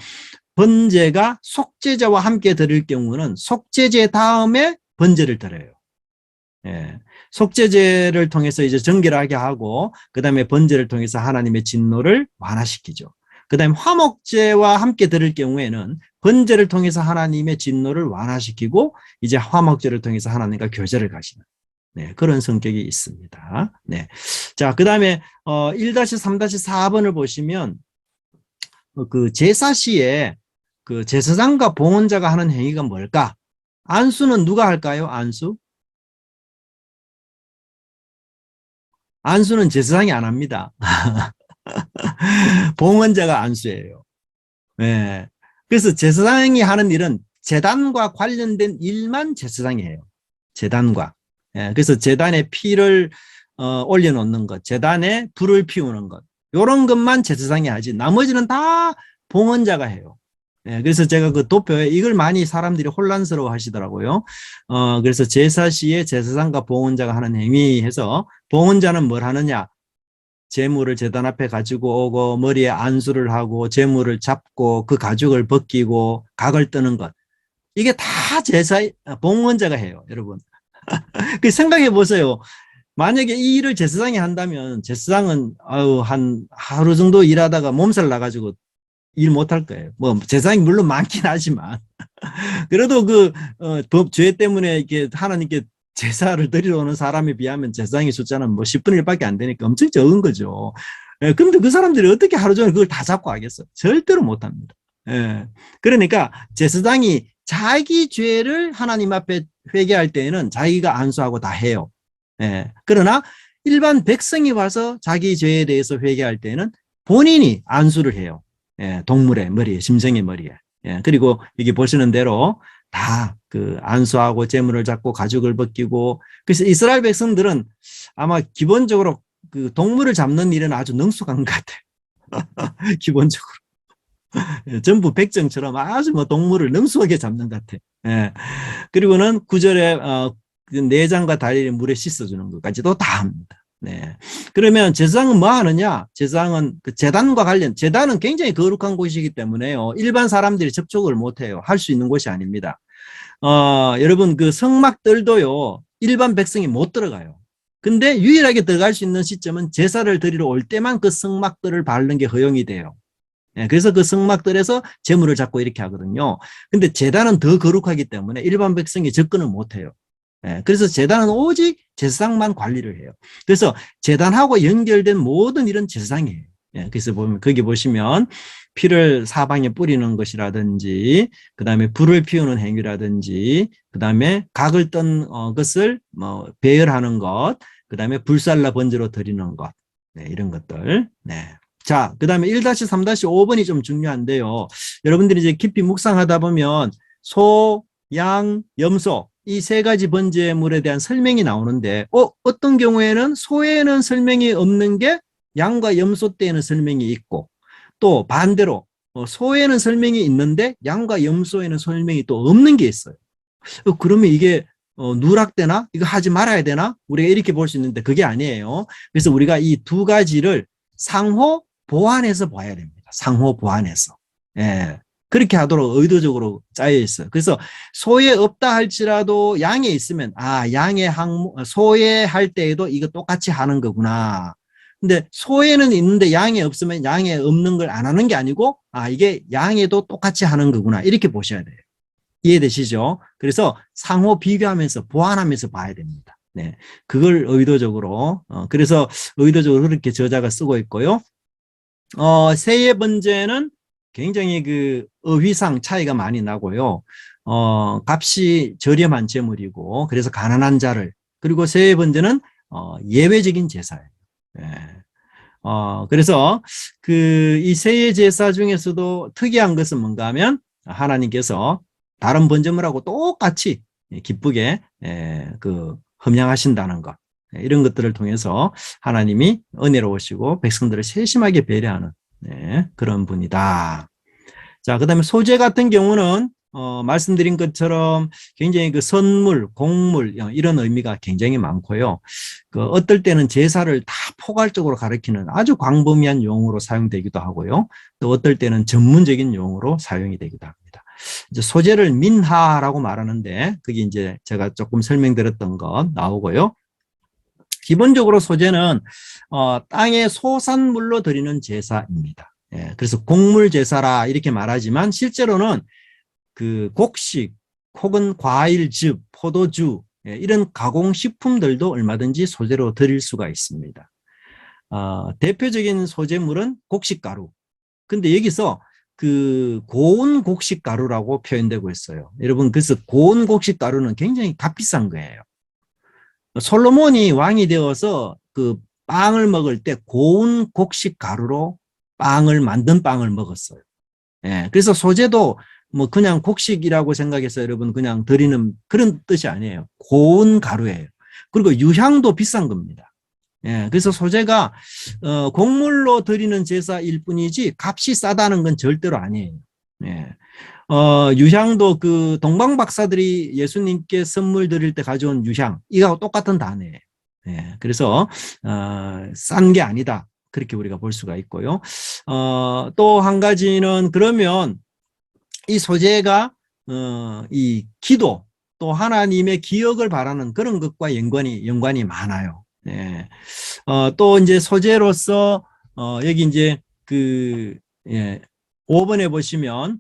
번제가 속죄제와 함께 드릴 경우는 속죄제 다음에 번제를 드려요. 예. 속죄제를 통해서 이제 정결하게 하고 그다음에 번제를 통해서 하나님의 진노를 완화시키죠. 그다음에 화목제와 함께 드릴 경우에는 번제를 통해서 하나님의 진노를 완화시키고 이제 화목제를 통해서 하나님과 교제를 가시는 네, 그런 성격이 있습니다. 네. 자, 그다음에 1-3-4번을 보시면 그 제사 시에 그 제사장과 봉헌자가 하는 행위가 뭘까? 안수는 누가 할까요? 안수는 제사장이 안 합니다. 봉헌자가 안수예요. 네. 그래서 제사장이 하는 일은 제단과 관련된 일만 제사장이 해요. 제단과. 예, 그래서 제단에 피를 올려놓는 것, 제단에 불을 피우는 것, 이런 것만 제사장이 하지 나머지는 다 봉헌자가 해요. 예, 그래서 제가 그 도표에 이걸 많이 사람들이 혼란스러워 하시더라고요. 그래서 제사 시에 제사장과 봉헌자가 하는 행위 해서 봉헌자는 뭘 하느냐? 제물을 제단 앞에 가지고 오고 머리에 안수를 하고 제물을 잡고 그 가죽을 벗기고 각을 뜨는 것. 이게 다 제사 봉헌자가 해요, 여러분. 그 생각해 보세요. 만약에 이 일을 제사장이 한다면 제사장은 한 하루 정도 일하다가 몸살 나가지고 일 못할 거예요. 뭐 제사장이 물론 많긴 하지만 그래도 죄 때문에 이게 하나님께 제사를 드리러 오는 사람에 비하면 제사장의 숫자는 뭐 10분의 1밖에 안 되니까 엄청 적은 거죠. 예, 그런데 그 사람들이 어떻게 하루 종일 그걸 다 잡고 하겠어요? 절대로 못 합니다. 예. 그러니까 제사장이 자기 죄를 하나님 앞에 회개할 때에는 자기가 안수하고 다 해요. 예. 그러나 일반 백성이 와서 자기 죄에 대해서 회개할 때는 본인이 안수를 해요. 예. 동물의 머리에, 심정의 머리에. 예. 그리고 여기 보시는 대로 다 안수하고 제물을 잡고 가죽을 벗기고, 그래서 이스라엘 백성들은 아마 기본적으로 그 동물을 잡는 일은 아주 능숙한 것 같아요. 기본적으로. 전부 백정처럼 아주 뭐 동물을 능숙하게 잡는 것 같아요. 예. 그리고는 9절에 내장과 다리를 물에 씻어주는 것까지도 다 합니다. 네. 그러면 제사장은 뭐 하느냐? 제사장은 그 제단과 제단은 굉장히 거룩한 곳이기 때문에요. 일반 사람들이 접촉을 못 해요. 할 수 있는 곳이 아닙니다. 여러분, 그 성막들도요, 일반 백성이 못 들어가요. 근데 유일하게 들어갈 수 있는 시점은 제사를 드리러 올 때만 그 성막들을 밟는 게 허용이 돼요. 예, 그래서 그 성막들에서 제물을 잡고 이렇게 하거든요. 근데 제단은 더 거룩하기 때문에 일반 백성이 접근을 못 해요. 예, 그래서 제단은 오직 제사장만 관리를 해요. 그래서 제단하고 연결된 모든 일은 제사장이에요. 예, 그래서 거기 보시면 피를 사방에 뿌리는 것이라든지, 그 다음에 불을 피우는 행위라든지, 그 다음에 각을 뜬 것을 배열하는 것, 그 다음에 불살라 번제로 드리는 것, 네, 이런 것들. 네. 자, 그 다음에 1-3-5번이 좀 중요한데요. 여러분들이 이제 깊이 묵상하다 보면 소, 양, 염소, 이 세 가지 번제물에 대한 설명이 나오는데, 어떤 경우에는 소에는 설명이 없는 게 양과 염소 때에는 설명이 있고, 또 반대로 소에는 설명이 있는데 양과 염소에는 설명이 또 없는 게 있어요. 그러면 이게 누락되나? 이거 하지 말아야 되나? 우리가 이렇게 볼 수 있는데 그게 아니에요. 그래서 우리가 이 두 가지를 상호 보완해서 봐야 됩니다. 상호 보완해서. 예. 그렇게 하도록 의도적으로 짜여 있어요. 그래서 소에 없다 할지라도 양에 있으면, 양의 소에 할 때에도 이거 똑같이 하는 거구나. 근데 소에는 있는데 양에 없으면 양에 없는 걸 안 하는 게 아니고, 이게 양에도 똑같이 하는 거구나. 이렇게 보셔야 돼요. 이해되시죠? 그래서 상호 비교하면서 보완하면서 봐야 됩니다. 네. 그걸 의도적으로, 그래서 의도적으로 그렇게 저자가 쓰고 있고요. 세의 번제는 굉장히 그 어휘상 차이가 많이 나고요. 값이 저렴한 제물이고, 그래서 가난한 자를, 그리고 세의 번제는 예외적인 제사예요. 예. 그래서 이 세의 제사 중에서도 특이한 것은 뭔가 하면 하나님께서 다른 번제물하고 똑같이 기쁘게 흠양하신다는 것, 이런 것들을 통해서 하나님이 은혜로우시고 백성들을 세심하게 배려하는 그런 분이다. 자, 그 다음에 소제 같은 경우는 말씀드린 것처럼 굉장히 그 선물, 공물 이런 의미가 굉장히 많고요. 어떨 때는 제사를 다 포괄적으로 가리키는 아주 광범위한 용어로 사용되기도 하고요. 또 어떨 때는 전문적인 용어로 사용이 되기도 합니다. 이제 소제를 민하라고 말하는데 그게 이제 제가 조금 설명드렸던 것 나오고요. 기본적으로 소제는 땅의 소산물로 드리는 제사입니다. 예, 그래서 곡물 제사라 이렇게 말하지만 실제로는 그 곡식 혹은 과일즙, 포도주 이런 가공식품들도 얼마든지 소제로 드릴 수가 있습니다. 대표적인 소제물은 곡식가루. 근데 여기서 그 고운 곡식가루라고 표현되고 있어요. 여러분, 그래서 고운 곡식가루는 굉장히 값비싼 거예요. 솔로몬이 왕이 되어서 그 빵을 먹을 때 고운 곡식가루로 만든 빵을 먹었어요. 예, 그래서 소제도 뭐 그냥 곡식이라고 생각해서 여러분 그냥 드리는 그런 뜻이 아니에요. 고운 가루예요. 그리고 유향도 비싼 겁니다. 예, 그래서 소제가 곡물로 드리는 제사일 뿐이지 값이 싸다는 건 절대로 아니에요. 예. 유향도 그 동방 박사들이 예수님께 선물 드릴 때 가져온 유향, 이거하고 똑같은 단어예요. 예, 그래서 싼 게 아니다. 그렇게 우리가 볼 수가 있고요. 또 한 가지는 그러면 이 소재가 이 기도 또 하나님의 기억을 바라는 그런 것과 연관이 많아요. 예. 또 이제 소재로서 여기 이제 예, 5번에 보시면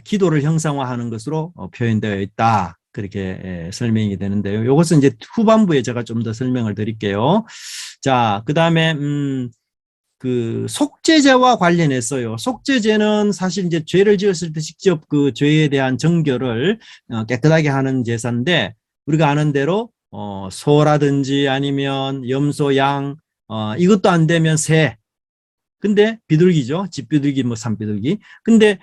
기도를 형상화하는 것으로 표현되어 있다. 그렇게 설명이 되는데요. 이것은 이제 후반부에 제가 좀 더 설명을 드릴게요. 자, 그다음에 그 속죄제와 관련해서요. 속죄제는 사실 이제 죄를 지었을 때 직접 그 죄에 대한 정결을 깨끗하게 하는 제사인데, 우리가 아는 대로 소라든지 아니면 염소, 양, 이것도 안 되면 새. 근데 비둘기죠. 집비둘기, 뭐 산비둘기. 근데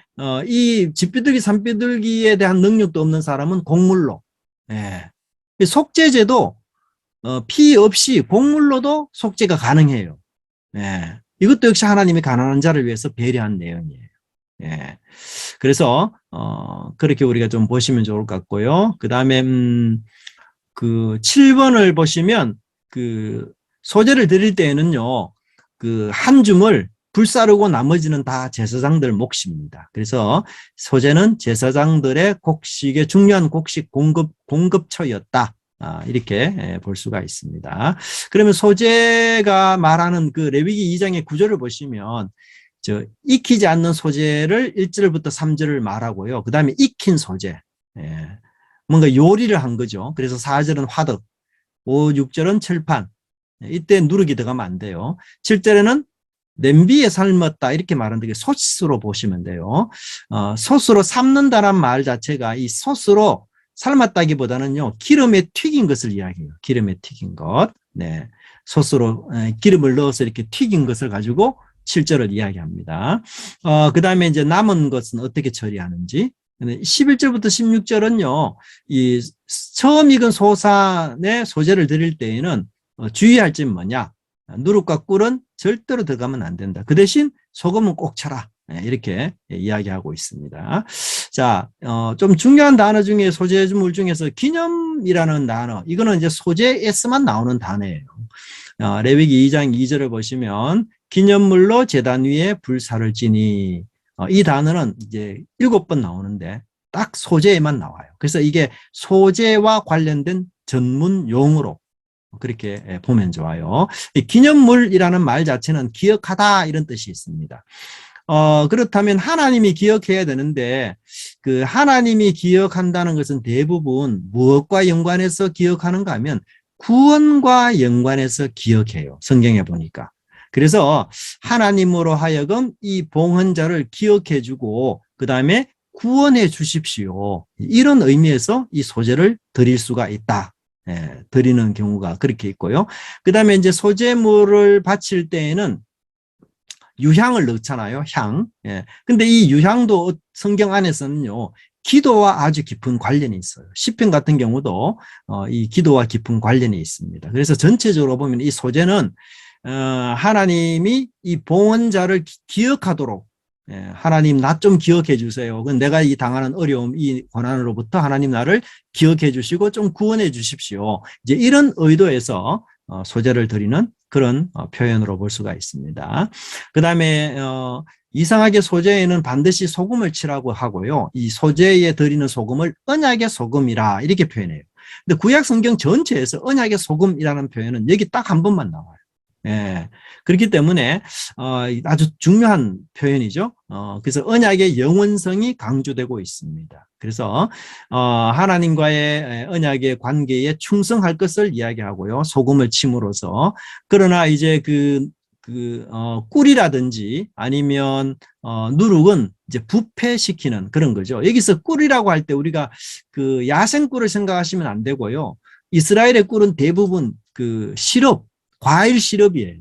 이 집비둘기, 산비둘기에 대한 능력도 없는 사람은 곡물로. 예. 속죄제도 피 없이 곡물로도 속죄가 가능해요. 예. 이것도 역시 하나님이 가난한 자를 위해서 배려한 내용이에요. 예. 그래서 그렇게 우리가 좀 보시면 좋을 것 같고요. 그다음에 그 7번을 보시면 그 소제를 드릴 때에는요. 그 한 줌을 불사르고 나머지는 다 제사장들 몫입니다. 그래서 소제는 제사장들의 곡식의 중요한 곡식 공급처였다. 이렇게 볼 수가 있습니다. 그러면 소제가 말하는 그 레위기 2장의 구절을 보시면 익히지 않는 소제를 1절부터 3절을 말하고요. 그 다음에 익힌 소제, 뭔가 요리를 한 거죠. 그래서 4절은 화덕, 5, 6절은 철판, 이때 누룩이 들어가면 안 돼요. 7절에는 냄비에 삶았다 이렇게 말하는데 소스로 보시면 돼요. 소스로 삶는다란 말 자체가 이 소스로 삶았다기보다는요, 기름에 튀긴 것을 이야기해요. 기름에 튀긴 것. 네. 소스로 기름을 넣어서 이렇게 튀긴 것을 가지고 7절을 이야기합니다. 그 다음에 이제 남은 것은 어떻게 처리하는지. 11절부터 16절은요, 이 처음 익은 소산의 소재를 드릴 때에는 주의할 점이 뭐냐. 누룩과 꿀은 절대로 들어가면 안 된다. 그 대신 소금은 꼭 쳐라. 이렇게 이야기하고 있습니다. 자, 좀 중요한 단어 중에 소재물 중에서 기념이라는 단어, 이거는 이제 소재에서만 나오는 단어예요. 레위기 2장 2절을 보시면 기념물로 제단 위에 불사를 지니, 이 단어는 이제 7번 나오는데 딱 소재에만 나와요. 그래서 이게 소재와 관련된 전문 용어로 그렇게 보면 좋아요. 기념물이라는 말 자체는 기억하다 이런 뜻이 있습니다. 그렇다면 하나님이 기억해야 되는데 그 하나님이 기억한다는 것은 대부분 무엇과 연관해서 기억하는가 하면 구원과 연관해서 기억해요. 성경에 보니까. 그래서 하나님으로 하여금 이 봉헌자를 기억해 주고 그 다음에 구원해 주십시오. 이런 의미에서 이 소재를 드릴 수가 있다. 드리는 경우가 그렇게 있고요. 그 다음에 이제 소재물을 바칠 때에는 유향을 넣잖아요. 향. 근데 이 유향도 성경 안에서는요, 기도와 아주 깊은 관련이 있어요. 시편 같은 경우도 이 기도와 깊은 관련이 있습니다. 그래서 전체적으로 보면 이 소재는 하나님이 이 봉헌자를 기억하도록, 하나님 나 좀 기억해 주세요. 내가 이 당하는 어려움, 이 고난으로부터 하나님 나를 기억해 주시고 좀 구원해 주십시오. 이제 이런 의도에서 소재를 드리는 그런 표현으로 볼 수가 있습니다. 그 다음에 이상하게 소재에는 반드시 소금을 치라고 하고요. 이 소재에 드리는 소금을 언약의 소금이라 이렇게 표현해요. 근데 구약 성경 전체에서 언약의 소금이라는 표현은 여기 딱 한 번만 나와요. 그렇기 때문에 아주 중요한 표현이죠. 그래서 언약의 영원성이 강조되고 있습니다. 그래서 하나님과의 언약의 관계에 충성할 것을 이야기하고요. 소금을 침으로써. 그러나 이제 꿀이라든지 아니면 누룩은 이제 부패시키는 그런 거죠. 여기서 꿀이라고 할 때 우리가 그 야생꿀을 생각하시면 안 되고요. 이스라엘의 꿀은 대부분 그 시럽, 과일 시럽이에요.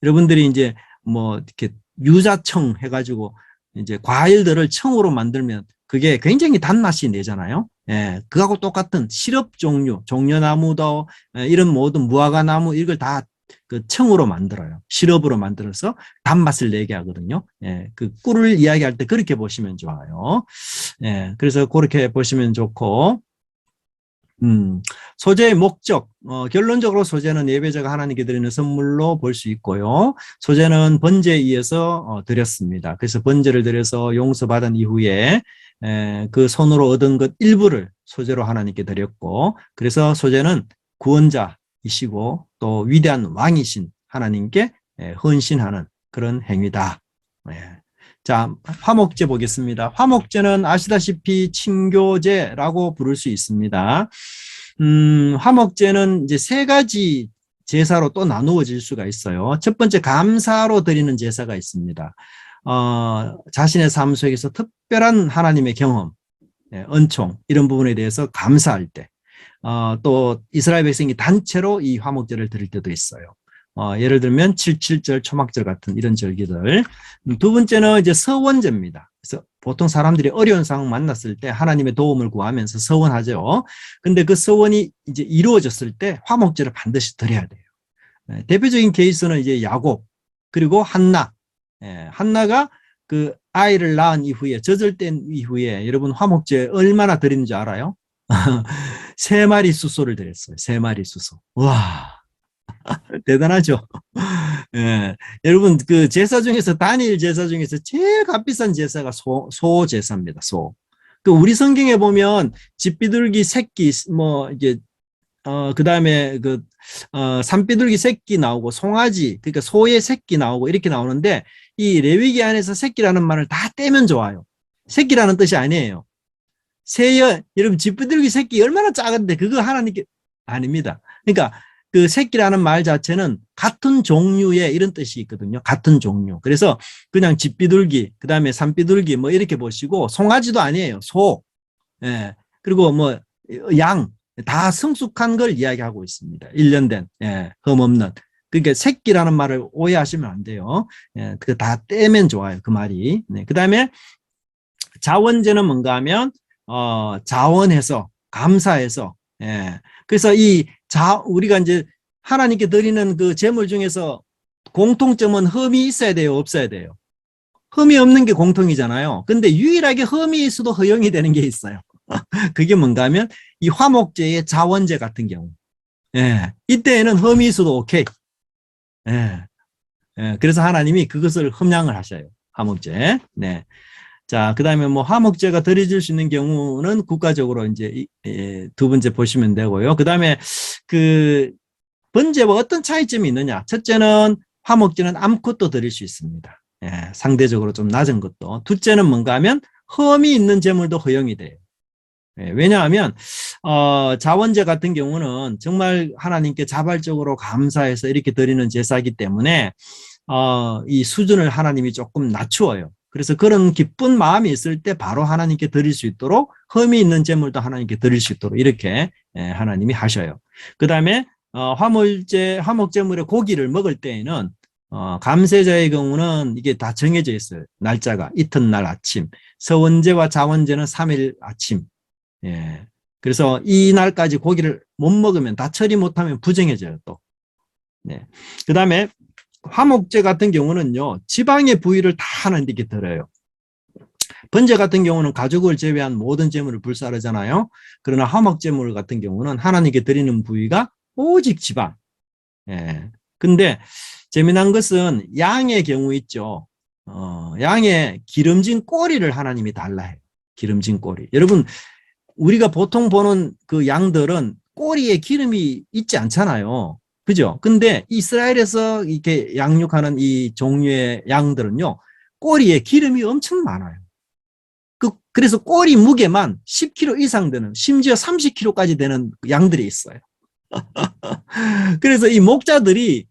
여러분들이 이제 뭐 이렇게 유자청 해가지고 이제 과일들을 청으로 만들면 그게 굉장히 단맛이 내잖아요. 그하고 똑같은 시럽 종류, 종려나무도 이런 모든 무화과나무 이걸 다 그 청으로 만들어요. 시럽으로 만들어서 단맛을 내게 하거든요. 그 꿀을 이야기할 때 그렇게 보시면 좋아요. 그래서 그렇게 보시면 좋고, 소재의 목적, 결론적으로 소재는 예배자가 하나님께 드리는 선물로 볼 수 있고요. 소재는 번제에 의해서 드렸습니다. 그래서 번제를 드려서 용서받은 이후에 그 손으로 얻은 것 일부를 소재로 하나님께 드렸고, 그래서 소재는 구원자이시고 또 위대한 왕이신 하나님께 헌신하는 그런 행위다. 자, 화목제 보겠습니다. 화목제는 아시다시피 친교제라고 부를 수 있습니다. 화목제는 이제 세 가지 제사로 또 나누어질 수가 있어요. 첫 번째, 감사로 드리는 제사가 있습니다. 자신의 삶 속에서 특별한 하나님의 경험, 은총, 이런 부분에 대해서 감사할 때, 또 이스라엘 백성이 단체로 이 화목제를 드릴 때도 있어요. 예를 들면 77절, 초막절 같은 이런 절기들. 두 번째는 이제 서원제입니다. 그래서 보통 사람들이 어려운 상황 만났을 때 하나님의 도움을 구하면서 서원하죠. 근데 그 서원이 이제 이루어졌을 때 화목제를 반드시 드려야 돼요. 대표적인 케이스는 이제 야곱, 그리고 한나. 한나가 그 아이를 낳은 이후에, 젖을뗀 이후에 여러분 화목제 얼마나 드리는 줄 알아요? 3마리 수소를 드렸어요. 3마리 수소. 와. 대단하죠. 예. 여러분, 그 제사 중에서, 단일 제사 중에서 제일 값비싼 제사가 소 제사입니다. 소. 그 우리 성경에 보면 집비둘기 새끼, 뭐, 이제, 그 다음에 산비둘기 새끼 나오고, 송아지, 그러니까 소의 새끼 나오고, 이렇게 나오는데, 이 레위기 안에서 새끼라는 말을 다 떼면 좋아요. 새끼라는 뜻이 아니에요. 여러분, 집비둘기 새끼 얼마나 작은데, 그거 하나님께, 아닙니다. 그러니까, 그 새끼라는 말 자체는 같은 종류의 이런 뜻이 있거든요. 같은 종류. 그래서 그냥 집비둘기, 그 다음에 산비둘기 뭐 이렇게 보시고, 송아지도 아니에요. 소. 예. 그리고 뭐, 양. 다 성숙한 걸 이야기하고 있습니다. 1년 된, 흠없는. 그러니까 새끼라는 말을 오해하시면 안 돼요. 예. 그거 다 떼면 좋아요. 그 말이. 네. 그 다음에 자원제는 뭔가 하면, 자원해서, 감사해서, 그래서 우리가 이제 하나님께 드리는 그 제물 중에서 공통점은 흠이 있어야 돼요, 없어야 돼요? 흠이 없는 게 공통이잖아요. 근데 유일하게 흠이 있어도 허용이 되는 게 있어요. 그게 뭔가 하면 이 화목제의 자원제 같은 경우. 이때에는 흠이 있어도 오케이. 그래서 하나님이 그것을 흠양을 하셔요. 화목제. 네. 자, 그 다음에 뭐 화목제가 드려질 수 있는 경우는 국가적으로 이제 두 번째 보시면 되고요. 그 다음에 그 번제와 어떤 차이점이 있느냐. 첫째는 화목제는 아무것도 드릴 수 있습니다. 상대적으로 좀 낮은 것도. 둘째는 뭔가 하면 흠이 있는 제물도 허용이 돼요. 왜냐하면 자원제 같은 경우는 정말 하나님께 자발적으로 감사해서 이렇게 드리는 제사이기 때문에 이 수준을 하나님이 조금 낮추어요. 그래서 그런 기쁜 마음이 있을 때 바로 하나님께 드릴 수 있도록, 흠이 있는 제물도 하나님께 드릴 수 있도록 이렇게 하나님이 하셔요. 그 다음에 화목제물의 고기를 먹을 때에는 감세자의 경우는 이게 다 정해져 있어요. 날짜가 이튿날 아침, 서원제와 자원제는 3일 아침. 그래서 이 날까지 고기를 못 먹으면, 다 처리 못하면 부정해져요 또. 그 다음에 화목제 같은 경우는요, 지방의 부위를 다 하나님께 드려요. 번제 같은 경우는 가족을 제외한 모든 제물을 불사르잖아요. 그러나 화목제물 같은 경우는 하나님께 드리는 부위가 오직 지방. 근데 재미난 것은 양의 경우 있죠. 양의 기름진 꼬리를 하나님이 달라 해요. 기름진 꼬리. 여러분, 우리가 보통 보는 그 양들은 꼬리에 기름이 있지 않잖아요. 그죠? 근데 이스라엘에서 이렇게 양육하는 이 종류의 양들은요, 꼬리에 기름이 엄청 많아요. 그래서 꼬리 무게만 10kg 이상 되는, 심지어 30kg까지 되는 양들이 있어요. 그래서 이 목자들이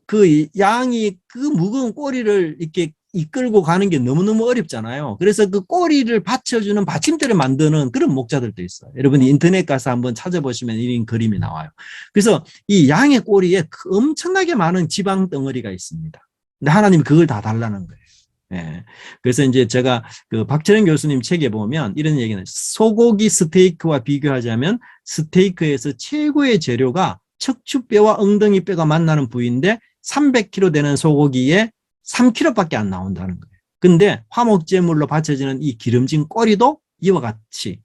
그 양이 그 무거운 꼬리를 이렇게 이끌고 가는 게 너무너무 어렵잖아요. 그래서 그 꼬리를 받쳐주는 받침대를 만드는 그런 목자들도 있어요. 여러분이 인터넷 가서 한번 찾아보시면 이런 그림이 나와요. 그래서 이 양의 꼬리에 엄청나게 많은 지방 덩어리가 있습니다. 근데 하나님이 그걸 다 달라는 거예요. 그래서 이제 제가 그 박철영 교수님 책에 보면 이런 얘기는, 소고기 스테이크와 비교하자면 스테이크에서 최고의 재료가 척추뼈와 엉덩이뼈가 만나는 부위인데 300kg 되는 소고기에 3kg밖에 안 나온다는 거예요. 근데 화목제물로 바쳐지는 이 기름진 꼬리도 이와 같이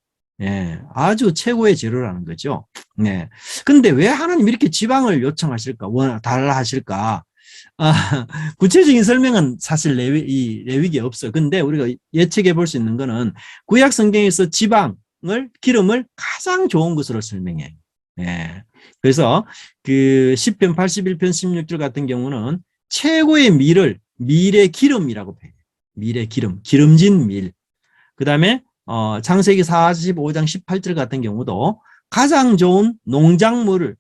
아주 최고의 재료라는 거죠. 네. 근데 왜 하나님 이렇게 지방을 요청하실까? 달라 하실까? 구체적인 설명은 사실 레위기에 없어요. 근데 우리가 예측해 볼 수 있는 거는 구약 성경에서 지방을, 기름을 가장 좋은 것으로 설명해요. 예. 그래서 그 시편 81편 16절 같은 경우는 최고의 밀의 기름이라고 표현해요. 밀의 기름, 기름진 밀. 그 다음에 창세기 45장 18절 같은 경우도 가장 좋은 농작물을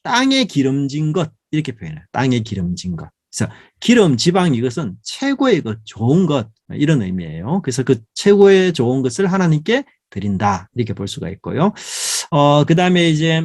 땅에 기름진 것 이렇게 표현해요. 땅에 기름진 것. 그래서 기름, 지방 이것은 최고의 것, 좋은 것 이런 의미예요. 그래서 그 최고의 좋은 것을 하나님께 드린다 이렇게 볼 수가 있고요. 그 다음에 이제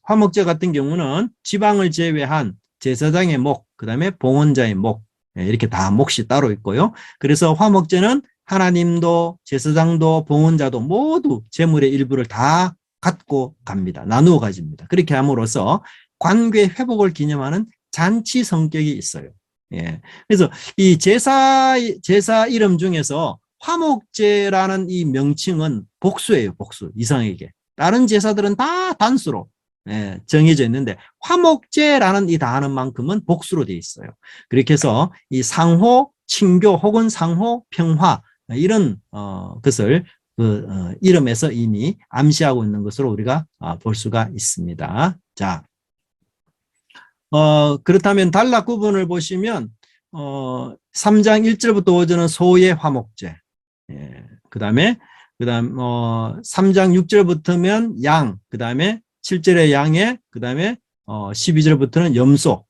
화목제 같은 경우는 지방을 제외한 제사장의 목, 그 다음에 봉헌자의 목 이렇게 다 몫이 따로 있고요. 그래서 화목제는 하나님도 제사장도 봉헌자도 모두 제물의 일부를 다 갖고 갑니다. 나누어 가집니다. 그렇게 함으로써 관계 회복을 기념하는 잔치 성격이 있어요. 예. 그래서 이 제사 이름 중에서 화목제라는 이 명칭은 복수예요. 복수. 이상하게. 다른 제사들은 다 단수로 정해져 있는데 화목제라는 이 단어만큼은 복수로 되어 있어요. 그렇게 해서 이 상호, 친교 혹은 상호, 평화 이런 것을 그 이름에서 이미 암시하고 있는 것으로 우리가 볼 수가 있습니다. 자, 그렇다면 단락 구분을 보시면 3장 1절부터 5절은 소의 화목제, 그다음 3장 6절부터면 양, 그다음에 7절의 양에, 그다음에 12절부터는 염소,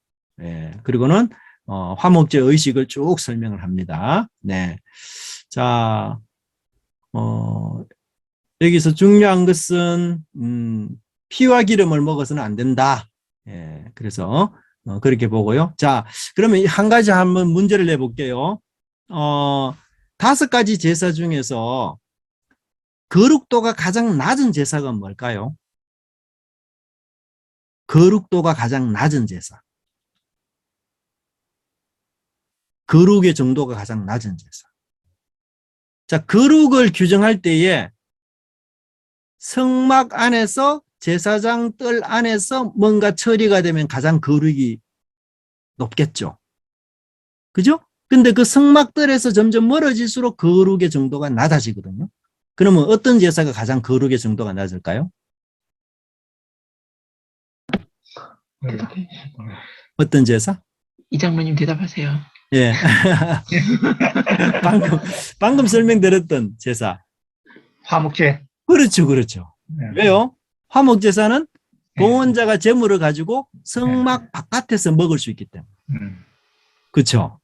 그리고는 화목제 의식을 쭉 설명을 합니다. 네, 자, 여기서 중요한 것은 피와 기름을 먹어서는 안 된다. 그래서 그렇게 보고요. 자, 그러면 한 가지 한번 문제를 내볼게요. 5가지 제사 중에서 거룩도가 가장 낮은 제사가 뭘까요? 거룩도가 가장 낮은 제사. 거룩의 정도가 가장 낮은 제사. 자, 거룩을 규정할 때에 성막 안에서 제사장 뜰 안에서 뭔가 처리가 되면 가장 거룩이 높겠죠. 그죠? 근데 그 성막 뜰에서 점점 멀어질수록 거룩의 정도가 낮아지거든요. 그러면 어떤 제사가 가장 거룩의 정도가 낮을까요? 어떤 제사? 이 장로님 대답하세요. 예. 방금 설명드렸던 제사. 화목제. 그렇죠, 그렇죠. 왜요? 화목 제사는 봉헌자가 제물을 가지고 성막 바깥에서 먹을 수 있기 때문에. 그렇죠.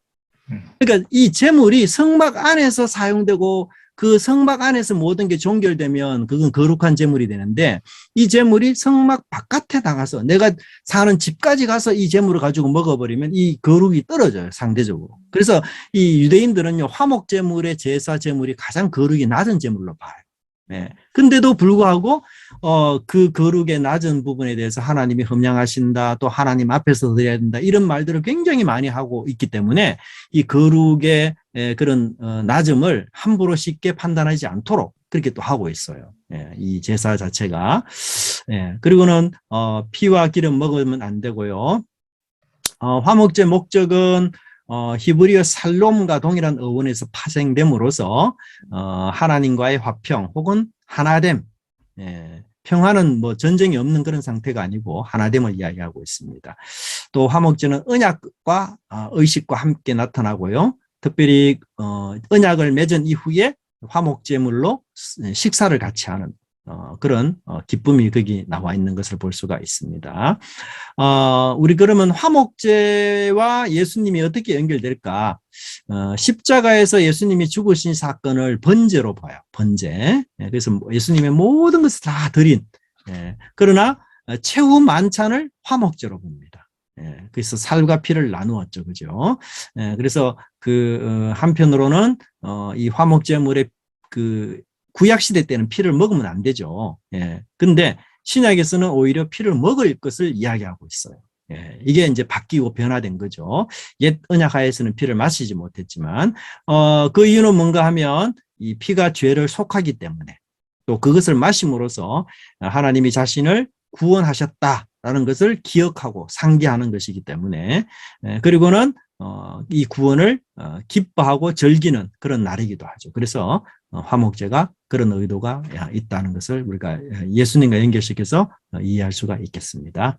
그러니까 이 제물이 성막 안에서 사용되고 그 성막 안에서 모든 게 종결되면 그건 거룩한 제물이 되는데 이 제물이 성막 바깥에 나가서 내가 사는 집까지 가서 이 제물을 가지고 먹어버리면 이 거룩이 떨어져요, 상대적으로. 그래서 이 유대인들은요, 화목 제물의 제사 제물이 가장 거룩이 낮은 제물로 봐요. 근데도 불구하고 그 거룩의 낮은 부분에 대해서 하나님이 흠양하신다, 또 하나님 앞에서 드려야 된다, 이런 말들을 굉장히 많이 하고 있기 때문에 이 거룩의 그런 낮음을 함부로 쉽게 판단하지 않도록 그렇게 또 하고 있어요. 이 제사 자체가. 그리고는 피와 기름 먹으면 안 되고요. 화목제 목적은 히브리어 살롬과 동일한 어원에서 파생됨으로써 하나님과의 화평 혹은 하나됨, 평화는 뭐 전쟁이 없는 그런 상태가 아니고 하나됨을 이야기하고 있습니다. 또 화목제는 언약과 의식과 함께 나타나고요. 특별히 언약을 맺은 이후에 화목제물로 식사를 같이 하는 그런 기쁨이 거기 나와 있는 것을 볼 수가 있습니다. 우리 그러면 화목제와 예수님이 어떻게 연결될까? 십자가에서 예수님이 죽으신 사건을 번제로 봐요. 번제. 그래서 예수님의 모든 것을 다 드린. 그러나 최후 만찬을 화목제로 봅니다. 그래서 살과 피를 나누었죠, 그죠? 그래서 그 한편으로는 이 화목제물의 그 구약시대 때는 피를 먹으면 안 되죠. 근데 신약에서는 오히려 피를 먹을 것을 이야기하고 있어요. 이게 이제 바뀌고 변화된 거죠. 옛 언약하에서는 피를 마시지 못했지만, 그 이유는 뭔가 하면 이 피가 죄를 속하기 때문에 또 그것을 마심으로써 하나님이 자신을 구원하셨다라는 것을 기억하고 상기하는 것이기 때문에 그리고는 이 구원을 기뻐하고 즐기는 그런 날이기도 하죠. 그래서 화목제가 그런 의도가 있다는 것을 우리가 예수님과 연결시켜서 이해할 수가 있겠습니다.